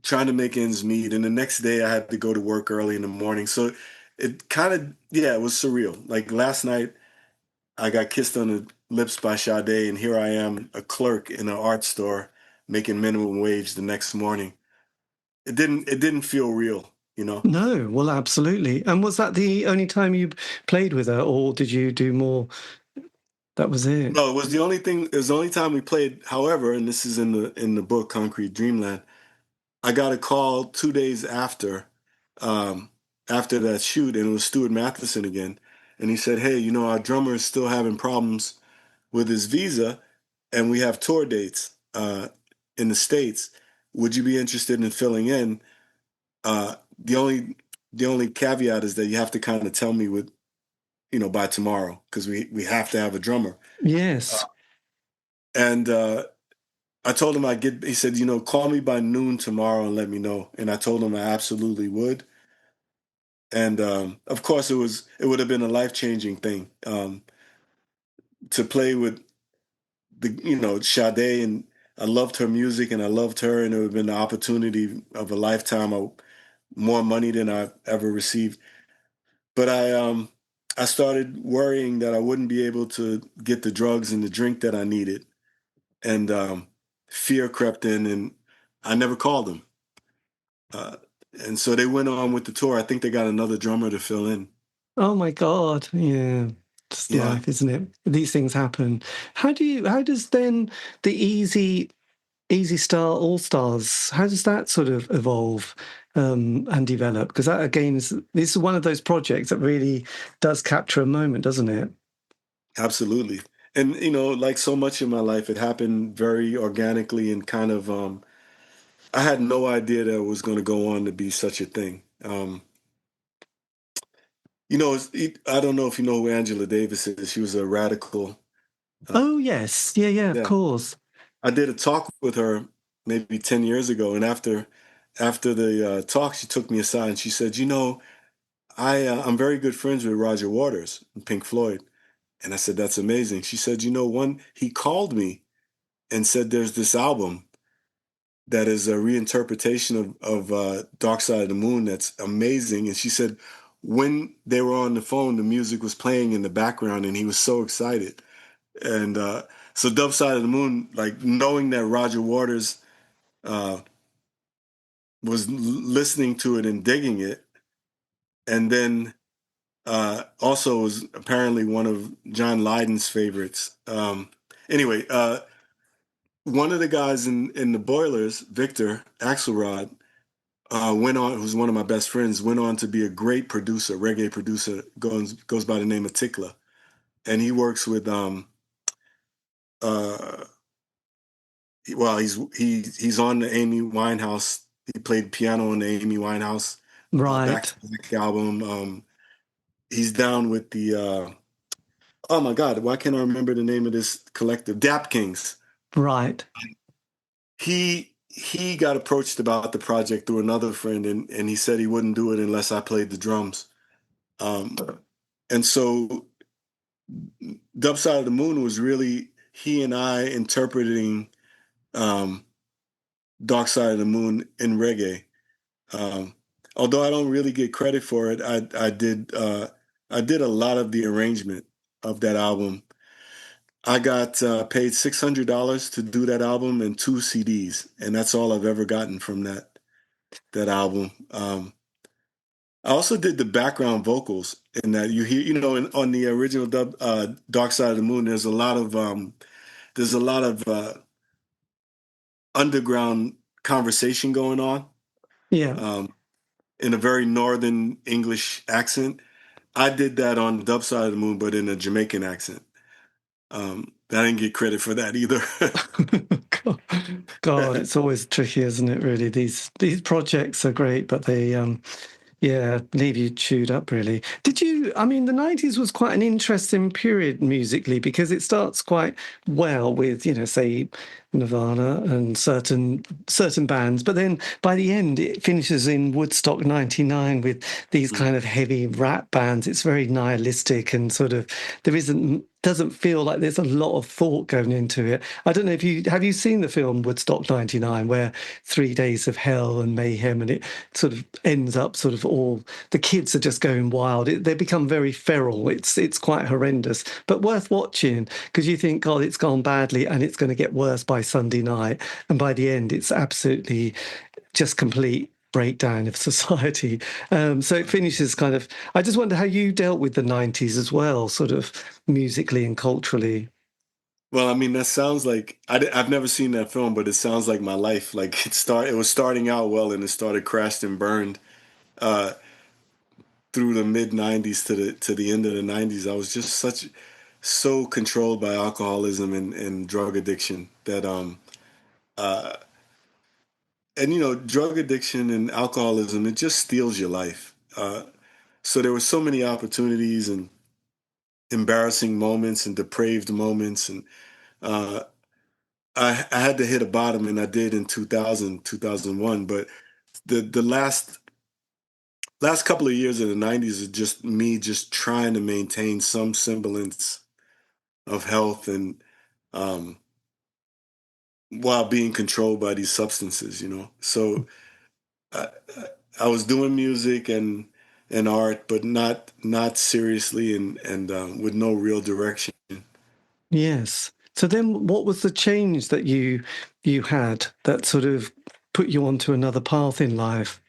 trying to make ends meet. And the next day, I had to go to work early in the morning. So it kind of, yeah, it was surreal. Like last night, I got kissed on the lips by Sade, and here I am, a clerk in an art store, making minimum wage the next morning. It didn't feel real, you know. No, well, absolutely. And was that the only time you played with her, or did you do more? That was it. No, it was the only thing. It was the only time we played. However, and this is in the book Concrete Dreamland. I got a call 2 days um, after that shoot, and it was Stuart Matheson again, and he said, "Hey, you know, our drummer is still having problems with his visa, and we have tour dates in the States. Would you be interested in filling in? Uh, the only the only caveat is that you have to kind of tell me with by tomorrow because we have to have a drummer." Yes. And I told him I'd get. He said, call me by noon tomorrow and let me know. And I told him I absolutely would. And of course, it would have been a life-changing thing to play with Sade, and I loved her music and I loved her, and it would have been the opportunity of a lifetime of more money than I've ever received. But I started worrying that I wouldn't be able to get the drugs and the drink that I needed, and fear crept in, and I never called them. Uh, and so they went on with the tour. I think they got another drummer to fill in. Oh my God. Yeah. Just Yeah, life, isn't it? These things happen. How does then the Easy Star All Stars, how does that sort of evolve and develop? Because that again this is one of those projects that really does capture a moment, doesn't it? absolutely. And like so much in my life, it happened very organically and kind of. I had no idea that it was going to go on to be such a thing. I don't know if you know who Angela Davis is. She was a radical. Uh, Oh yes, yeah, yeah, of yeah, course. I did a talk with her maybe 10 years ago, and after the talk, she took me aside and she said, I'm very good friends with Roger Waters and Pink Floyd. And I said, that's amazing. She said, he called me and said, there's this album that is a reinterpretation of Dark Side of the Moon that's amazing. And she said, when they were on the phone, the music was playing in the background and he was so excited. And so Dark Side of the Moon, like knowing that Roger Waters uh, was listening to it and digging it, and then also was apparently one of John Lydon's favorites. Anyway, one of the guys in the Boilers, Victor Axelrod, went on, who's one of my best friends, went on to be a great producer, reggae producer, goes by the name of Tikla. And he works with, uh, he's on the Amy Winehouse. He played piano on the Amy Winehouse Back Right, to Back album. He's down with oh my God, why can't I remember the name of this collective? Dap Kings. right. He got approached about the project through another friend, and he said he wouldn't do it unless I played the drums. Um, and so Dub Side of the Moon was really he and I interpreting um, Dark Side of the Moon in reggae. Um, Although I don't really get credit for it, I did a lot of the arrangement of that album. I got paid $600 to do that album and two CDs, and that's all I've ever gotten from that album. I also did the background vocals in that you hear, on the original Dark Side of the Moon. There's a lot of underground conversation going on Yeah. um, in a very northern English accent. I did that on the Dub Side of the Moon, but in a Jamaican accent. I didn't get credit for that either. God, God, it's always tricky, isn't it? Really, these projects are great, but they yeah, leave you chewed up, really. Did you? I mean, the 90s was quite an interesting period musically because it starts quite well with, say, Nirvana and certain bands, but then by the end it finishes in Woodstock '99 with these kind of heavy rap bands. It's very nihilistic and sort of there doesn't feel like there's a lot of thought going into it. I don't know if you seen the film Woodstock '99, where 3 days of hell and mayhem, and it sort of ends up sort of all the kids are just going wild. They become very feral. It's quite horrendous, but worth watching because you think, God, it's gone badly and it's going to get worse by Sunday night, and by the end, it's absolutely just complete breakdown of society. So it finishes kind of. I just wonder how you dealt with the '90s as well, sort of musically and culturally. Well, I mean, that sounds like I've never seen that film, but it sounds like my life. Like it was starting out well, and it started crashed and burned uh, through the mid '90s to the end of the '90s. I was just so controlled by alcoholism and drug addiction that uh, and drug addiction and alcoholism, it just steals your life. So there were so many opportunities and embarrassing moments and depraved moments, and uh, I had to hit a bottom, and I did in 2000, 2001. But the last couple of years of the '90s is just me just trying to maintain some semblance of health and um, while being controlled by these substances. So I, I was doing music and art, but not seriously and with no real direction. Yes. So then what was the change that you had that sort of put you onto another path in life?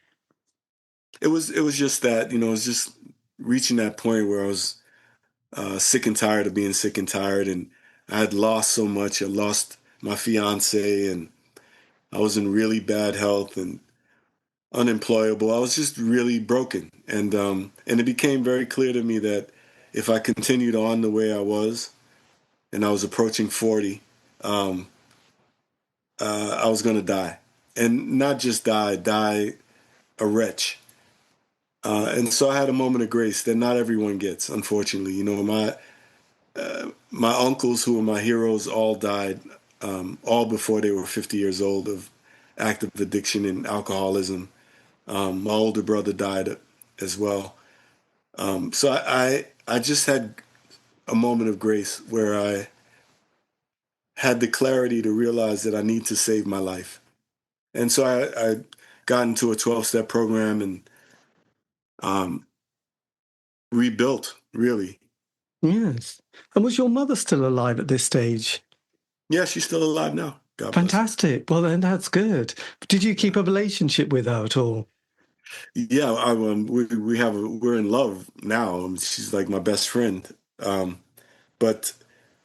It was just that, it was just reaching that point where I was sick and tired of being sick and tired, and I had lost so much. I lost my fiance, and I was in really bad health and unemployable. I was just really broken, and it became very clear to me that if I continued on the way I was, and I was approaching 40, um, I was going to die, and not just die a wretch. And so I had a moment of grace that not everyone gets, unfortunately. My uncles, who were my heroes, all died, all before they were 50 years old, of active addiction and alcoholism. My older brother died as well. So I just had a moment of grace where I had the clarity to realize that I need to save my life. And so I got into a 12-step program and um, rebuilt, really. Yes. And was your mother still alive at this stage? Yeah, she's still alive now. God bless her. Fantastic. Well, then that's good. Did you keep a relationship with her at all? Yeah, we're in love now. She's like my best friend. But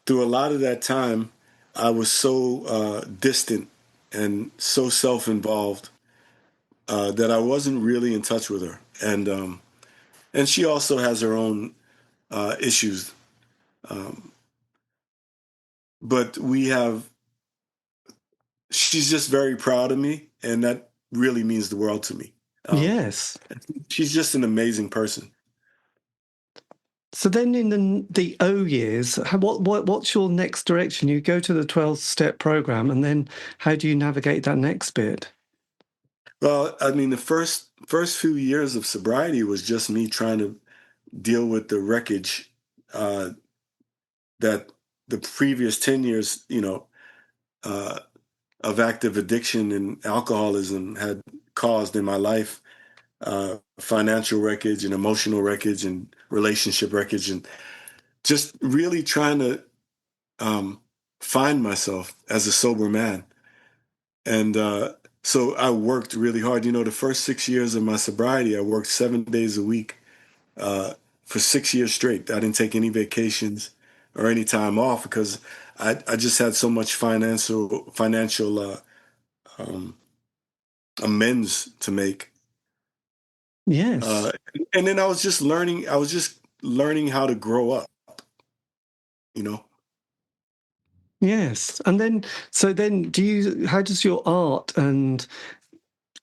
through a lot of that time, I was so distant and so self-involved that I wasn't really in touch with her. And she also has her own issues. Um, but she's just very proud of me, and that really means the world to me. Um, Yes. she's just an amazing person. So then in the O years, what's your next direction? You go to the 12-step program, and then how do you navigate that next bit? Well, I mean, the first few years of sobriety was just me trying to deal with the wreckage uh, that the previous 10 years, uh, of active addiction and alcoholism had caused in my life, financial wreckage and emotional wreckage and relationship wreckage, and just really trying to um, find myself as a sober man. And so I worked really hard. The first 6 years of my sobriety, I worked 7 days a week uh, for 6 years straight. I didn't take any vacations or any time off because I just had so much financial um, amends to make. Yes. Uh, and then I was just learning. I was just learning how to grow up. You know. Yes. And then, so then how does your art and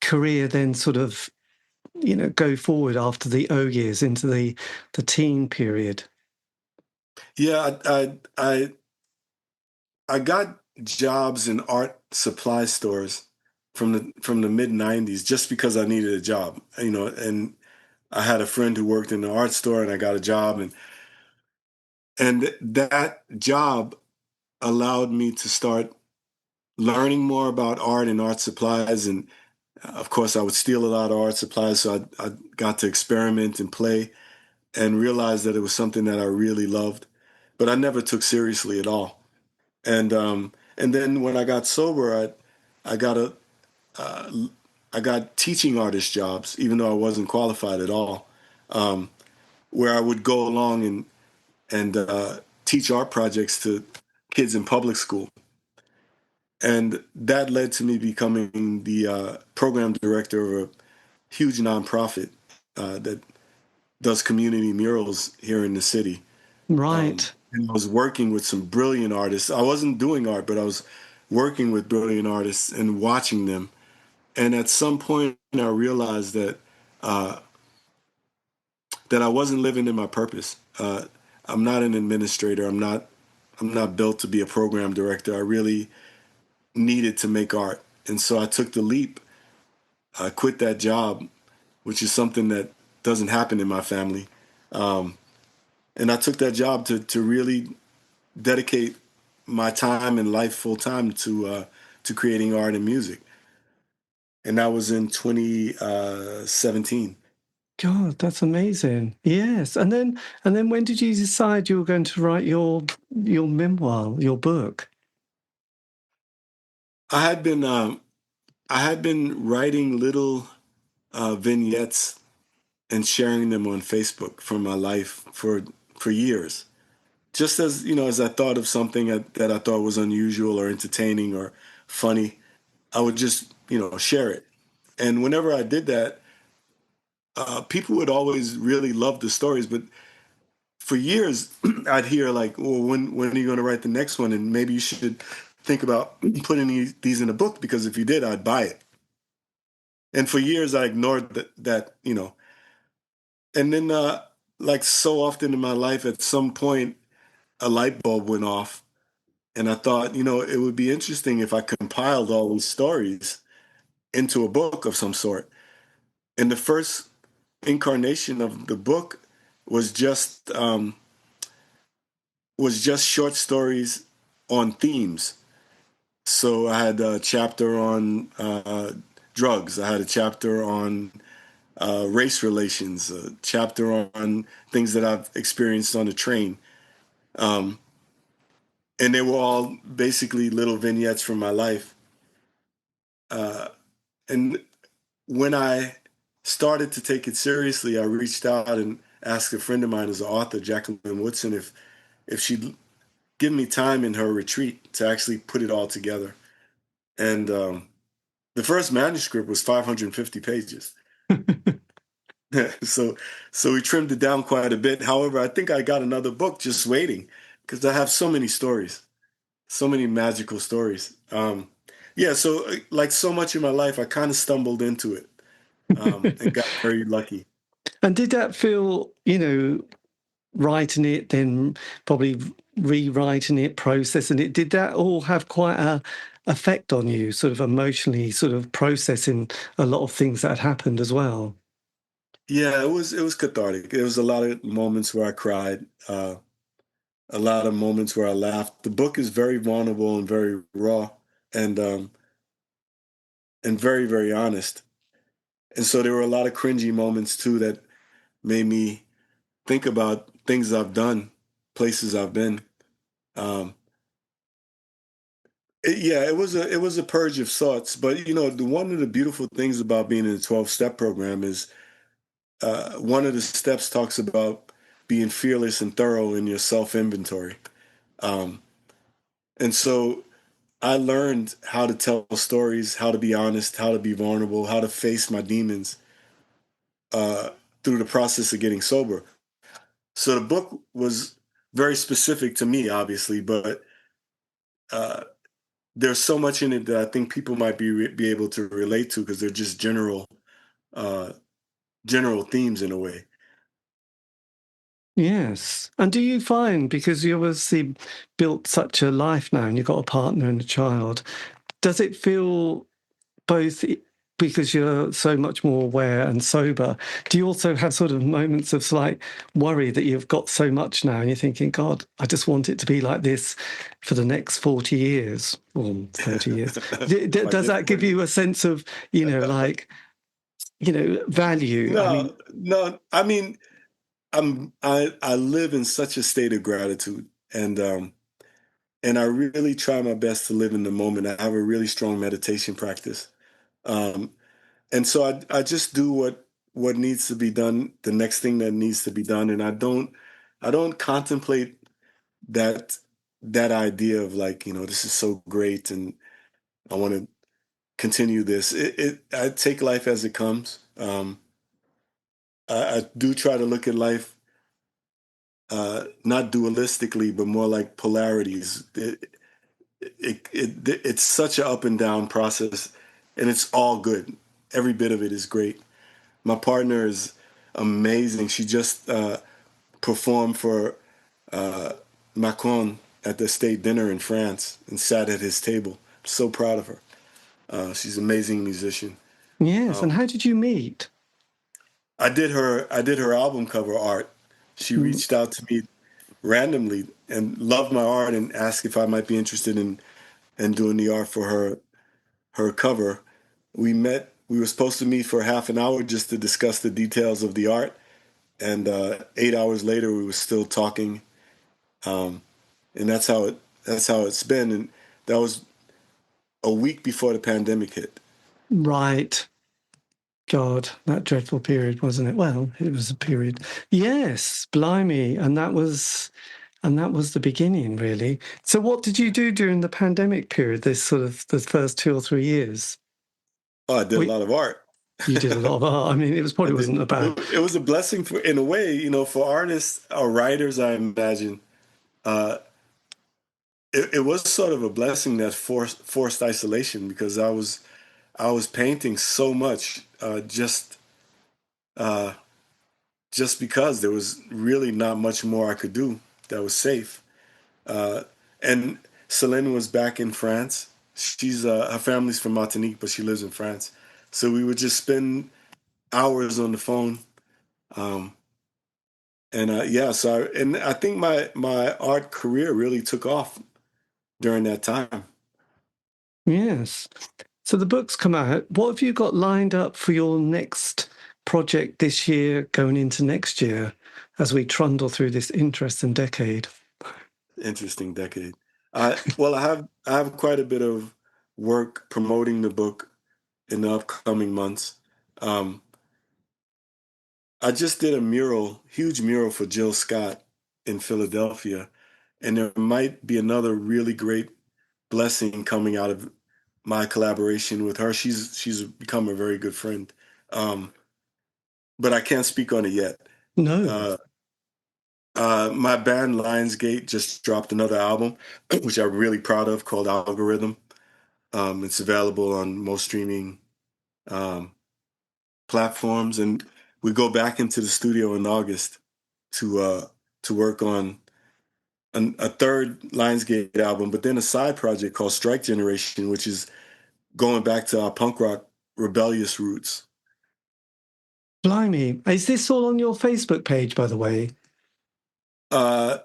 career then sort of, go forward after the O years into the teen period? Yeah, I got jobs in art supply stores from the mid '90s just because I needed a job. And I had a friend who worked in the art store, and I got a job, and that job allowed me to start learning more about art and art supplies. And of course, I would steal a lot of art supplies, so I got to experiment and play and realize that it was something that I really loved, but I never took seriously at all. And then when I got sober, I got a uh, I got teaching artist jobs, even though I wasn't qualified at all, um, where I would go along and teach art projects to kids in public school. And that led to me becoming the program director of a huge nonprofit that does community murals here in the city. Right. And I was working with some brilliant artists. I wasn't doing art, but I was working with brilliant artists and watching them. And at some point, I realized uh, that I wasn't living in my purpose. I'm not an administrator. I'm not built to be a program director. I really needed to make art, and so I took the leap. I quit that job, which is something that doesn't happen in my family. Um, and I took that job to really dedicate my time and life full time to creating art and music. And that was in 2017. God, that's amazing. Yes. And then when did you decide you were going to write your memoir, your book? I had been writing little vignettes and sharing them on Facebook from my life for years. Just as as I thought of something that I thought was unusual or entertaining or funny, I would just share it. And whenever I did that, people would always really love the stories. But for years, I'd hear like, "Well, when are you going to write the next one? And maybe you should think about putting these in a book because if you did, I'd buy it." And for years, I ignored that. And then, like so often in my life, at some point, a light bulb went off, and I thought, it would be interesting if I compiled all these stories into a book of some sort. And the first incarnation of the book was just short stories on themes. So I had a chapter on drugs. I had a chapter on race relations, a chapter on things that I've experienced on the train. Um, and they were all basically little vignettes from my life. And when I started to take it seriously, I reached out and asked a friend of mine who's an author, Jacqueline Woodson, if she'd give me time in her retreat to actually put it all together. And the first manuscript was 550 pages. so so we trimmed it down quite a bit. However, I think I got another book just waiting because I have so many stories, so many magical stories. Yeah, so like so much in my life, I kind of stumbled into it and got very lucky. And did that feel, writing it, then probably rewriting it, processing it, did that all have quite a effect on you, sort of emotionally, sort of processing a lot of things that had happened as well? Yeah, it was cathartic. There was a lot of moments where I cried, a lot of moments where I laughed. The book is very vulnerable and very raw and and very, very honest. And so there were a lot of cringy moments too that made me think about things I've done, places I've been. Um, yeah, it was a purge of sorts. But one of the beautiful things about being in the 12-step program is one of the steps talks about being fearless and thorough in your self inventory. Um, and so I learned how to tell stories, how to be honest, how to be vulnerable, how to face my demons uh, through the process of getting sober. So the book was very specific to me, obviously, but uh, there's so much in it that I think people might be able to relate to because they're just uh, general themes in a way. Yes. And do you find, because you obviously built such a life now and you've got a partner and a child, does it feel both because you're so much more aware and sober, do you also have sort of moments of slight worry that you've got so much now and you're thinking, God, I just want it to be like this for the next 40 years or 30 years? Like Does that give everybody. you a sense of, like, value? I mean, No, no. I mean, I live in such a state of gratitude, and I really try my best to live in the moment. I have a really strong meditation practice, um, and so I just do what needs to be done, the next thing that needs to be done, and I don't contemplate that that idea of like this is so great and I want to continue this. I take life as it comes. I do try to look at life not dualistically, but more like polarities. It's such an up and down process, and it's all good. Every bit of it is great. My partner is amazing. She just performed for Macron at the state dinner in France and sat at his table. So proud of her. She's an amazing musician. yes. And Um, how did you meet? I did her album cover art. She Mm. reached out to me randomly and loved my art and asked if I might be interested in doing the art for her cover. We met. We were supposed to meet for half an hour just to discuss the details of the art, and 8 hours later we were still talking. And that's how it's been. And that was a week before the pandemic hit. Right. God, that dreadful period, wasn't it? Well, it was a period. Yes, blimey. And that was the beginning, really. So what did you do during the pandemic period, this sort of the first 2 or 3 years? Oh, I did a lot of art. You did a lot of art. I mean, I did. wasn't a bad. It was a blessing in a way, for artists or writers, I imagine. It was sort of a blessing, that forced isolation, because I was painting so much, uh, just because there was really not much more I could do that was safe. And Céline was back in France. She's her family's from Martinique, but she lives in France. So we would just spend hours on the phone. And I think my art career really took off during that time. Yes. So the book's come out. What have you got lined up for your next project this year, going into next year, as we trundle through this interesting decade? Interesting decade. Well, I have quite a bit of work promoting the book in the upcoming months. Um, I just did a huge mural for Jill Scott in Philadelphia, and there might be another really great blessing coming out of my collaboration with her. She's become a very good friend, but I can't speak on it yet. No. My band Lionsgate just dropped another album, which I'm really proud of, called Algorithm. It's available on most streaming um, platforms, and we go back into the studio in August to work on a third Lionsgate album, but then a side project called Strike Generation, which is going back to our punk rock rebellious roots. Blimey. Is this all on your Facebook page, by the way?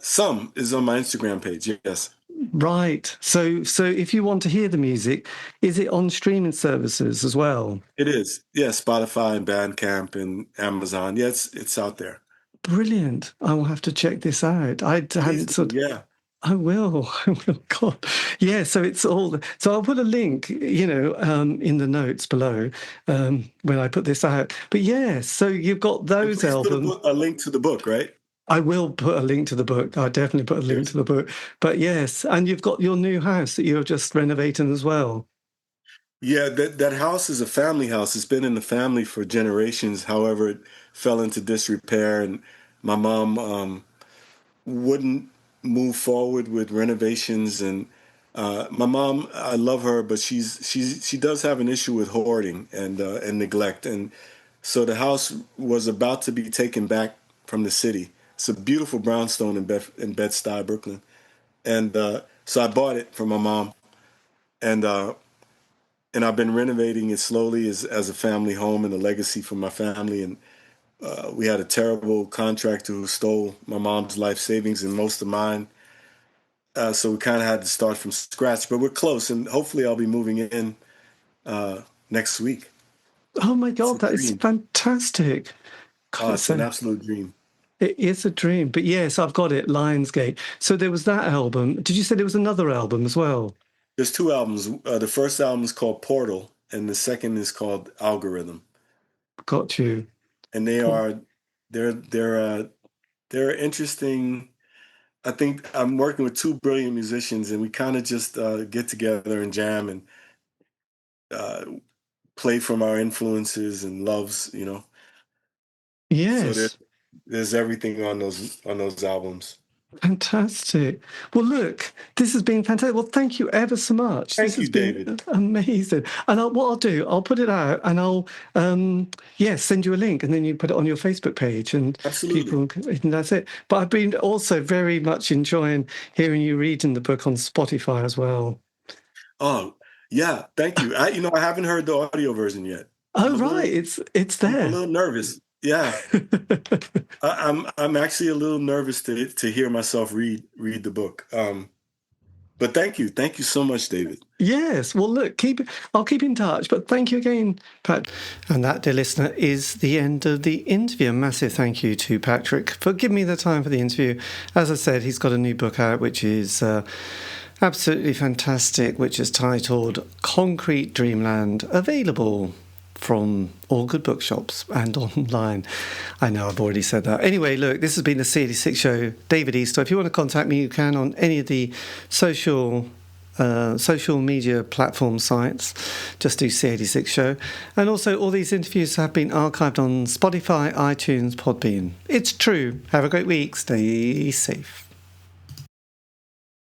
Some is on my Instagram page, yes. Right. So if you want to hear the music, is it on streaming services as well? It is. Yeah, Spotify and Bandcamp and Amazon. Yeah, it's out there. Brilliant. I will have to check this out. I hadn't Please do, yeah. I will. I will. God. Yeah, so it's all. So I'll put a link, in the notes below when I put this out. But yeah, so you've got those albums. Put a link to the book, right? I will put a link to the book. I definitely put a link to the book. But yes, and you've got your new house that you're just renovating as well. Yeah, that house is a family house. It's been in the family for generations. However, it fell into disrepair, and my mom wouldn't move forward with renovations. And my mom, I love her, but she does have an issue with hoarding and neglect. And so the house was about to be taken back from the city. It's a beautiful brownstone in Bed-Stuy, Brooklyn. And so I bought it from my mom, and I've been renovating it slowly as a family home and a legacy for my family. And we had a terrible contractor who stole my mom's life savings and most of mine. So we kind of had to start from scratch, but we're close, and hopefully I'll be moving in next week. Oh my God, that is fantastic. God, it's an absolute dream. It is a dream. But yes, I've got it, Lionsgate. So there was that album. Did you say there was another album as well? There's two albums. The first album is called Portal, and the second is called Algorithm. Got you. And they're interesting. I think I'm working with two brilliant musicians, and we kind of just get together and jam and play from our influences and loves, Yes. So there's everything on those albums. Fantastic. Well, look, this has been fantastic. Well, thank you ever so much. Thank you, David. Amazing. And what I'll do, I'll put it out, and I'll send you a link, and then you put it on your Facebook page, and Absolutely. and that's it. But I've been also very much enjoying hearing you reading the book on Spotify as well. Oh, yeah. Thank you. I haven't heard the audio version yet. Oh, right. It's there. I'm a little nervous. Yeah. I'm actually a little nervous to hear myself read the book. But thank you so much, David. Yes. Well, look, I'll keep in touch. But thank you again, Pat. And that, dear listener, is the end of the interview. A massive thank you to Patrick for giving me the time for the interview. As I said, he's got a new book out, which is Absolutely fantastic, which is titled Concrete Dreamland, available from all good bookshops and online. I know I've already said that. Anyway, look, this has been the C86 show. David Eastaugh. If you want to contact me, you can on any of the social media platform sites. Just do C86 show. And also, all these interviews have been archived on Spotify, iTunes, Podbean. It's true. Have a great week. Stay safe.